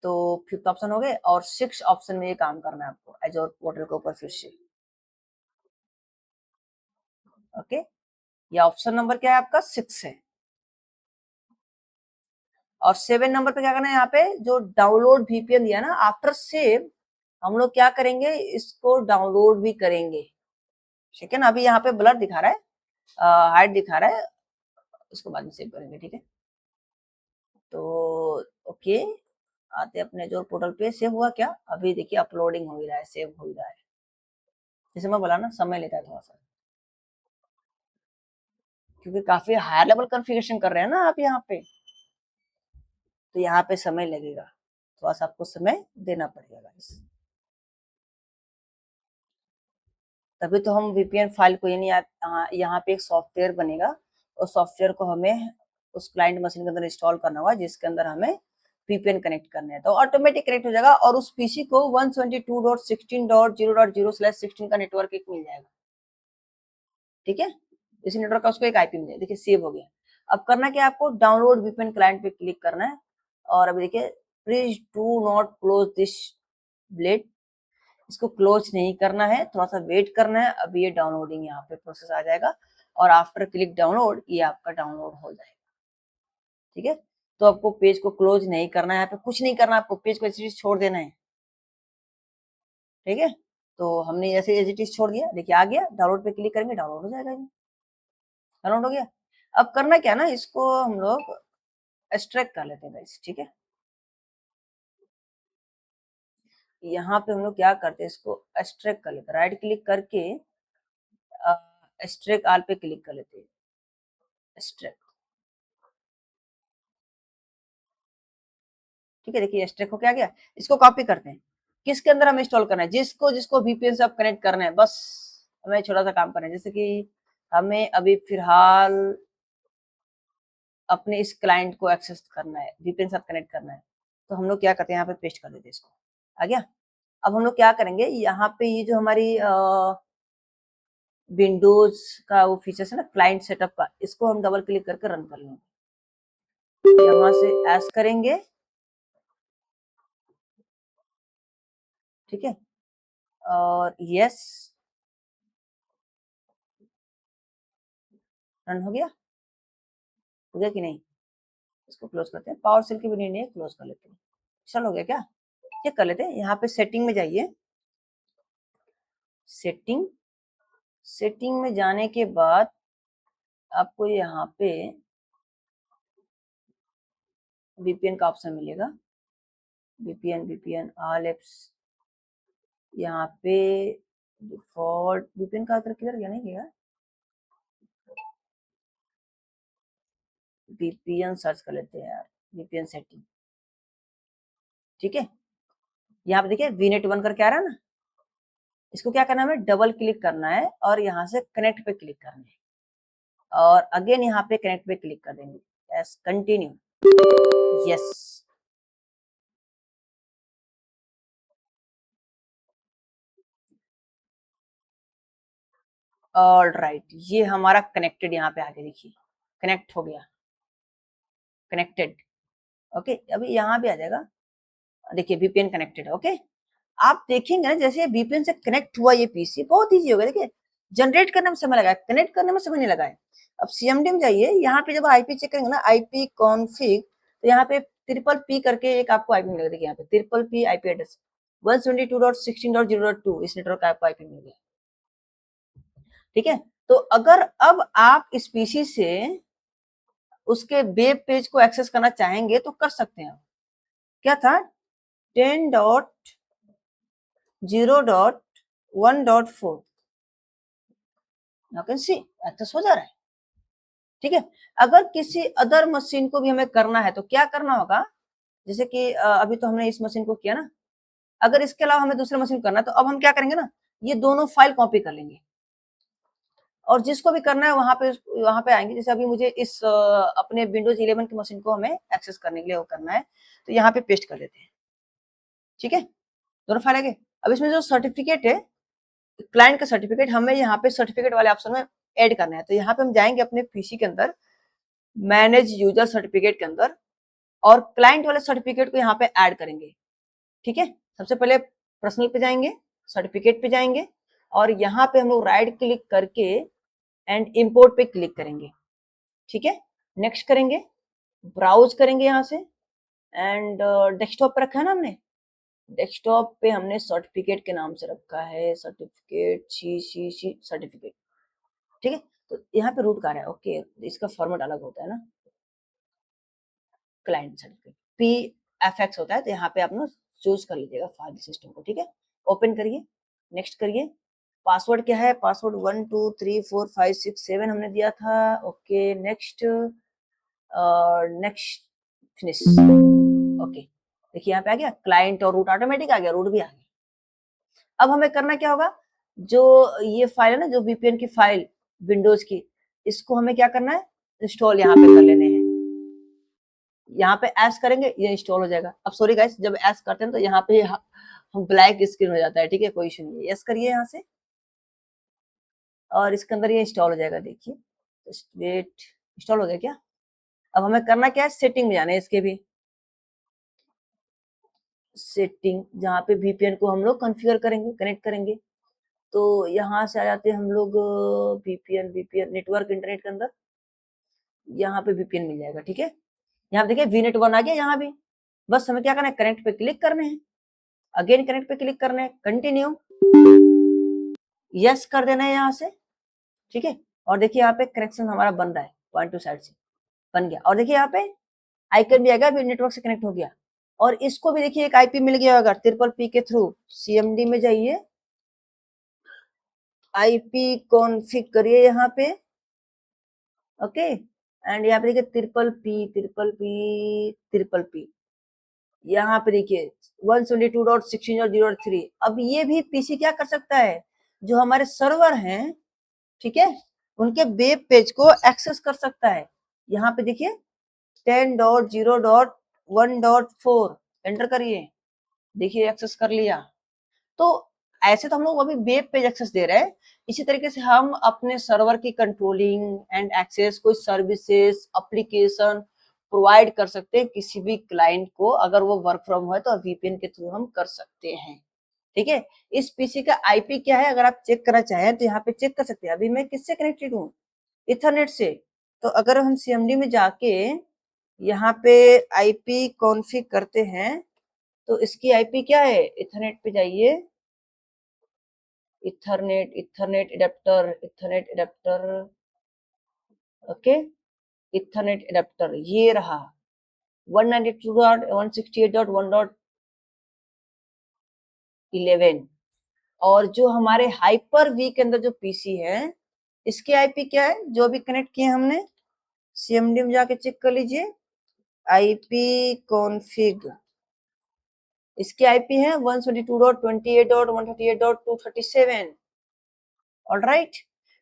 तो फिफ्थ ऑप्शन हो गए, और सिक्स ऑप्शन में ये काम करना है आपको एजोर पोर्टल के ऊपर फिर से। ओके, ये ऑप्शन नंबर क्या है आपका, 6 है। और 7 नंबर पे क्या करना है, यहाँ पे जो डाउनलोड वीपीएन दिया ना, आफ्टर सेव हम लोग क्या करेंगे, इसको डाउनलोड भी करेंगे। ठीक है ना, अभी यहाँ पे ब्लर दिखा रहा है, हाइड दिखा रहा है, उसको बाद में सेव करेंगे। ठीक है, तो ओके, आते अपने जो पोर्टल पे। सेव हुआ क्या, अभी देखिए अपलोडिंग हो ही रहा है, सेव हो ही रहा है। जैसे मैं बोला ना, समय लेता है थोड़ा सा, क्योंकि काफी हायर लेवल कॉन्फ़िगरेशन कर रहे हैं ना आप यहाँ पे, तो यहाँ पे समय लगेगा, थोड़ा सा आपको समय देना पड़ेगा गाइस। तभी तो हम वीपीएन फाइल को, यानी यहाँ पे एक सॉफ्टवेयर बनेगा, उस सॉफ्टवेयर को हमें उस क्लाइंट मशीन के अंदर इंस्टॉल करना होगा, जिसके अंदर हमें वीपीएन कनेक्ट करने हैं, तो ऑटोमेटिक कनेक्ट हो जाएगा, और उस पीसी को 172.16.0.0/16 का नेटवर्क एक मिल जाएगा। ठीक है, इसी नेटवर्क का उसको एक आईपी मिल जाएगा। देखिए सेव हो गया। अब करना क्या है आपको, डाउनलोड वीपीएन क्लाइंट पे क्लिक करना है, और अभी देखिए please do not close this blade, इसको क्लोज नहीं करना है, थोड़ा सा वेट करना है। अभी ये डाउनलोडिंग यहाँ पे प्रोसेस आ जाएगा, और आफ्टर क्लिक डाउनलोड ये आपका डाउनलोड हो जाएगा। ठीक है, तो आपको पेज को क्लोज नहीं करना है, यहाँ पे कुछ नहीं करना है, आपको पेज को ऐसे छोड़ देना है। ठीक है, तो हमने जैसे एज इट इज छोड़ दिया, देखिए आ गया, डाउनलोड पे क्लिक करेंगे डाउनलोड हो जाएगा, ये डाउनलोड हो गया। अब करना क्या ना, इसको हम लोग एक्सट्रैक्ट कर लेते हैं गाइस। ठीक है, यहाँ पे हम लोग क्या करते हैं, इसको एक्सट्रैक्ट कर लेते हैं, राइट क्लिक करके एक्सट्रैक्ट आल पे क्लिक कर लेते हैं, एक्सट्रैक्ट। ठीक है, देखिए एक्सट्रैक्ट हो क्या गया। इसको कॉपी करते हैं, किसके अंदर हमें इंस्टॉल करना है, जिसको जिसको वीपीएन से आप कनेक्ट करना है, बस हमें छोटा सा काम करना है। जैसे कि हमें अभी फिलहाल अपने इस क्लाइंट को एक्सेस करना है, वीपीएन साथ कनेक्ट करना है, तो हम लोग क्या करते हैं, यहाँ पे पेस्ट कर देते हैं इसको। आ गया। अब हम लोग क्या करेंगे, यहाँ पे ये जो हमारी विंडोज का वो फीचर्स है ना, क्लाइंट सेटअप का, इसको हम डबल क्लिक करके रन कर लेंगे। यहाँ से एस करेंगे। ठीक है, और यस, रन हो गया कि नहीं, इसको क्लोज करते हैं, पावर सेल की भी नहीं है, क्लोज कर लेते हैं। चल हो गया क्या, चेक कर लेते हैं। यहाँ पे सेटिंग में जाइए, सेटिंग, सेटिंग में जाने के बाद आपको यहाँ पे वीपीएन का ऑप्शन मिलेगा, वीपीएन, वीपीएन ऑल एप्स, यहाँ पे डिफॉल्ट वीपीएन का तरह क्लियर किया नहीं किया, वीपीएन सर्च कर लेते हैं यार, वीपीएन सेटिंग। ठीक है, यहाँ पे देखिए वीनेट 1 करके आ रहा है ना, इसको क्या करना है, हमें डबल क्लिक करना है, और यहाँ से कनेक्ट पे क्लिक करना है, और अगेन यहाँ पे कनेक्ट पे क्लिक कर देंगे। Yes, continue, yes, all right, ये हमारा कनेक्टेड यहाँ पे आगे देखिए, कनेक्ट हो गया, कनेक्टेड। ओके, अभी यहाँ भी आ जाएगा, देखिए वीपीएन कनेक्टेड है। ओके, आप देखेंगे ना, जैसे वीपीएन से कनेक्ट हुआ ये पीसी, बहुत इजी हो गया। देखिए जनरेट करने में समय लगा है, कनेक्ट करने में समय नहीं लगा है। अब सीएमडी में जाइए, यहाँ पे जब आईपी चेक करेंगे ना, आईपी कॉन्फिग, तो यहाँ पे ट्रिपल पी करके एक आपको आईपी मिलेगा। देखिए यहाँ पे ट्रिपल पी आईपी एड्रेस 172.16.0.2, इस नेटवर्क का आपको आईपी मिल गया। ठीक है, तो अगर अब आप इस पीसी से उसके वेब पेज को एक्सेस करना चाहेंगे तो कर सकते हैं। क्या था, 10.0.1.4, यू कैन सी एक्सेस हो जा रहा है। ठीक है, अगर किसी अदर मशीन को भी हमें करना है तो क्या करना होगा, जैसे कि अभी तो हमने इस मशीन को किया ना, अगर इसके अलावा हमें दूसरे मशीन करना है, तो अब हम क्या करेंगे ना, ये दोनों फाइल कॉपी कर लेंगे। और जिसको भी करना है वहां पे आएंगे। जैसे अभी मुझे इस अपने विंडोज 11 की मशीन को हमें एक्सेस करने के लिए वो करना है, तो यहाँ पे पेस्ट कर देते हैं। ठीक है, दोनों फाइल आ गए। अब इसमें जो सर्टिफिकेट है, क्लाइंट का सर्टिफिकेट, हमें यहाँ पे सर्टिफिकेट वाले ऑप्शन में ऐड करना है। तो यहाँ पे हम जाएंगे अपने पीसी के अंदर, मैनेज यूजर सर्टिफिकेट के अंदर, और क्लाइंट वाले सर्टिफिकेट को यहाँ पे ऐड करेंगे। ठीक है, सबसे पहले पर्सनल पे जाएंगे, सर्टिफिकेट पे जाएंगे, और यहाँ पे हम लोग राइट क्लिक करके एंड इंपोर्ट पे क्लिक करेंगे। ठीक है, नेक्स्ट करेंगे, ब्राउज करेंगे यहाँ से, एंड डेस्कटॉप पे रखा है ना हमने, डेस्कटॉप पे हमने सर्टिफिकेट के नाम से रखा है, सर्टिफिकेट सी सर्टिफिकेट। ठीक है, तो यहाँ पे रूट कहाँ है, ओके, इसका फॉर्मेट अलग होता है ना, क्लाइंट सर्टिफिकेट PFX होता है, तो यहाँ पे आप ना चूज कर लीजिएगा फाइल सिस्टम को। ठीक है, ओपन करिए, नेक्स्ट करिए। पासवर्ड क्या है, पासवर्ड 1 2 3 4 5 6 7 हमने दिया था। Okay, next, next, finish. Okay, देखिए यहाँ पे आ गया क्लाइंट, और रूट ऑटोमेटिक आ गया, रूट भी आ गया। अब हमें करना क्या होगा, जो ये फाइल है ना, जो VPN की फाइल विंडोज की, इसको हमें क्या करना है, इंस्टॉल यहाँ पे कर लेने हैं। यहाँ पे एस करेंगे, ये इंस्टॉल हो जाएगा। अब सॉरी गाइस, जब एस करते हैं तो यहाँ पे हम ब्लैक स्क्रीन हो जाता है। ठीक है, कोई इशू नहीं है, यस करिए यहाँ से, और इसके अंदर ये इंस्टॉल हो जाएगा। देखिए, वेट, इंस्टॉल हो गया क्या। अब हमें करना क्या है, सेटिंग में जाना है, इसके भी सेटिंग, जहाँ पे VPN को हम लोग कॉन्फ़िगर करेंगे, कनेक्ट करेंगे। तो यहाँ से आ जाते हैं हम लोग VPN नेटवर्क इंटरनेट के अंदर, यहाँ पे VPN मिल जाएगा। ठीक है, यहाँ पे देखिए VNet 1 आ गया यहाँ भी। बस हमें क्या करना है, कनेक्ट पे क्लिक करने हैं, अगेन कनेक्ट पे क्लिक करना है, कंटिन्यू, यस कर देना है यहाँ से। ठीक है, और देखिए यहाँ पे कनेक्शन हमारा बन रहा है, पॉइंट टू साइड से बन गया। और देखिए यहाँ पे आइकन भी आएगा, अभी नेटवर्क से कनेक्ट हो गया। और इसको भी देखिए एक IP मिल गया होगा ट्रिपल P के थ्रू। CMD में जाइए, IP कॉन्फ़िग करिए यहाँ पे, ओके, एंड यहाँ पे देखिए ट्रिपल पी, यहाँ पे देखिए 172.16.0.3। अब ये भी पीसी क्या कर सकता है, जो हमारे सर्वर हैं, ठीक है, उनके वेब पेज को एक्सेस कर सकता है। यहाँ पे देखिए 10.0.1.4 एंटर करिए, देखिए एक्सेस कर लिया। तो ऐसे तो हम लोग अभी वेब पेज एक्सेस दे रहे हैं, इसी तरीके से हम अपने सर्वर की कंट्रोलिंग एंड एक्सेस, कोई सर्विसेज एप्लीकेशन प्रोवाइड कर सकते हैं किसी भी क्लाइंट को। अगर वो वर्क फ्रॉम है तो VPN के थ्रू हम कर सकते हैं। ठीक है, इस पीसी का IP क्या है, अगर आप चेक करना चाहें तो यहाँ पे चेक कर सकते हैं। अभी मैं किससे कनेक्टेड हूँ, इथरनेट से। तो अगर हम CMD में जाके यहाँ पे IP कॉन्फ़िग करते हैं, तो इसकी IP क्या है, इथरनेट पे जाइए, Ethernet adapter, okay, Ethernet adapter ये रहा 192.168.1.11। और जो हमारे हाइपर वी के अंदर जो पीसी है, इसके IP क्या है, जो भी कनेक्ट किए हमने, CMD में जाके चेक कर लीजिए, IP कॉन्फ़िग, इसकी IP है 172.28.138.237। ऑलराइट,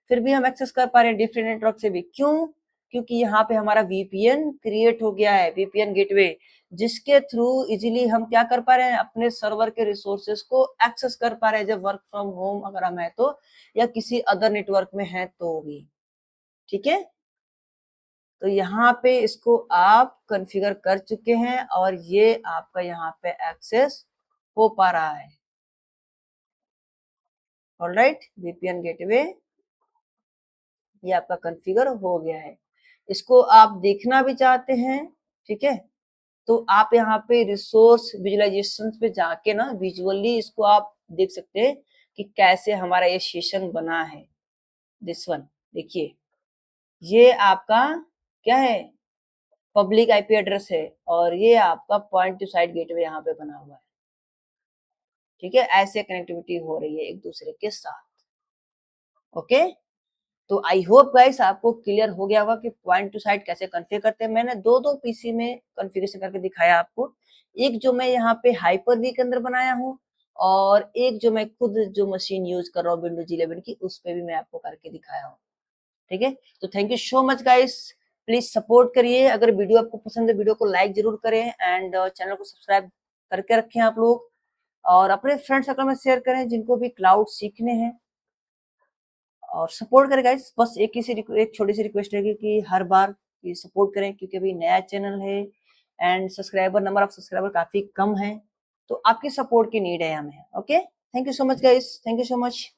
फिर भी हम एक्सेस कर पा रहे हैं डिफरेंट नेटवर्क से भी। क्यों, क्योंकि यहाँ पे हमारा VPN क्रिएट हो गया है, VPN गेटवे, जिसके थ्रू इजीली हम क्या कर पा रहे हैं, अपने सर्वर के रिसोर्सेज को एक्सेस कर पा रहे हैं, जब वर्क फ्रॉम होम अगर हम है तो, या किसी अदर नेटवर्क में है तो भी। ठीक है, तो यहाँ पे इसको आप कॉन्फ़िगर कर चुके हैं, और ये आपका यहाँ पे एक्सेस हो पा रहा है। ऑलराइट, VPN गेटवे ये आपका कॉन्फ़िगर हो गया है। इसको आप देखना भी चाहते हैं, ठीक है, तो आप यहाँ पे रिसोर्स विजुअलाइजेशन पे जाके ना विजुअली इसको आप देख सकते हैं कि कैसे हमारा ये सेशन बना है। दिस वन देखिए, ये आपका क्या है, पब्लिक IP एड्रेस है, और ये आपका पॉइंट टू साइट गेटवे यहाँ पे बना हुआ है। ठीक है, ऐसे कनेक्टिविटी हो रही है एक दूसरे के साथ। ओके, तो आई होप गाइस आपको क्लियर हो गया होगा कि पॉइंट टू साइट कैसे कॉन्फ़िगर करते हैं। मैंने दो पीसी में कॉन्फ़िगरेशन करके दिखाया आपको, एक जो मैं यहाँ पे हाइपर वी के अंदर बनाया हूँ, और एक जो मैं खुद जो मशीन यूज कर रहा हूँ विंडोज 11 की, उस पे भी मैं आपको करके दिखाया हूँ। ठीक है। तो thank you so much guys, please support करिए। अगर वीडियो आपको पसंद है वीडियो को लाइक जरूर करें एंड चैनल को सब्सक्राइब करके रखें आप लोग, और अपने फ्रेंड सर्कल में शेयर करें जिनको भी क्लाउड सीखने हैं, और सपोर्ट करें गाइस। बस एक छोटी सी रिक्वेस्ट रहेगी कि हर बार ये सपोर्ट करें, क्योंकि अभी नया चैनल है एंड नंबर ऑफ सब्सक्राइबर काफी कम है, तो आपकी सपोर्ट की नीड है हमें। Okay, thank you so much guys, thank you so much.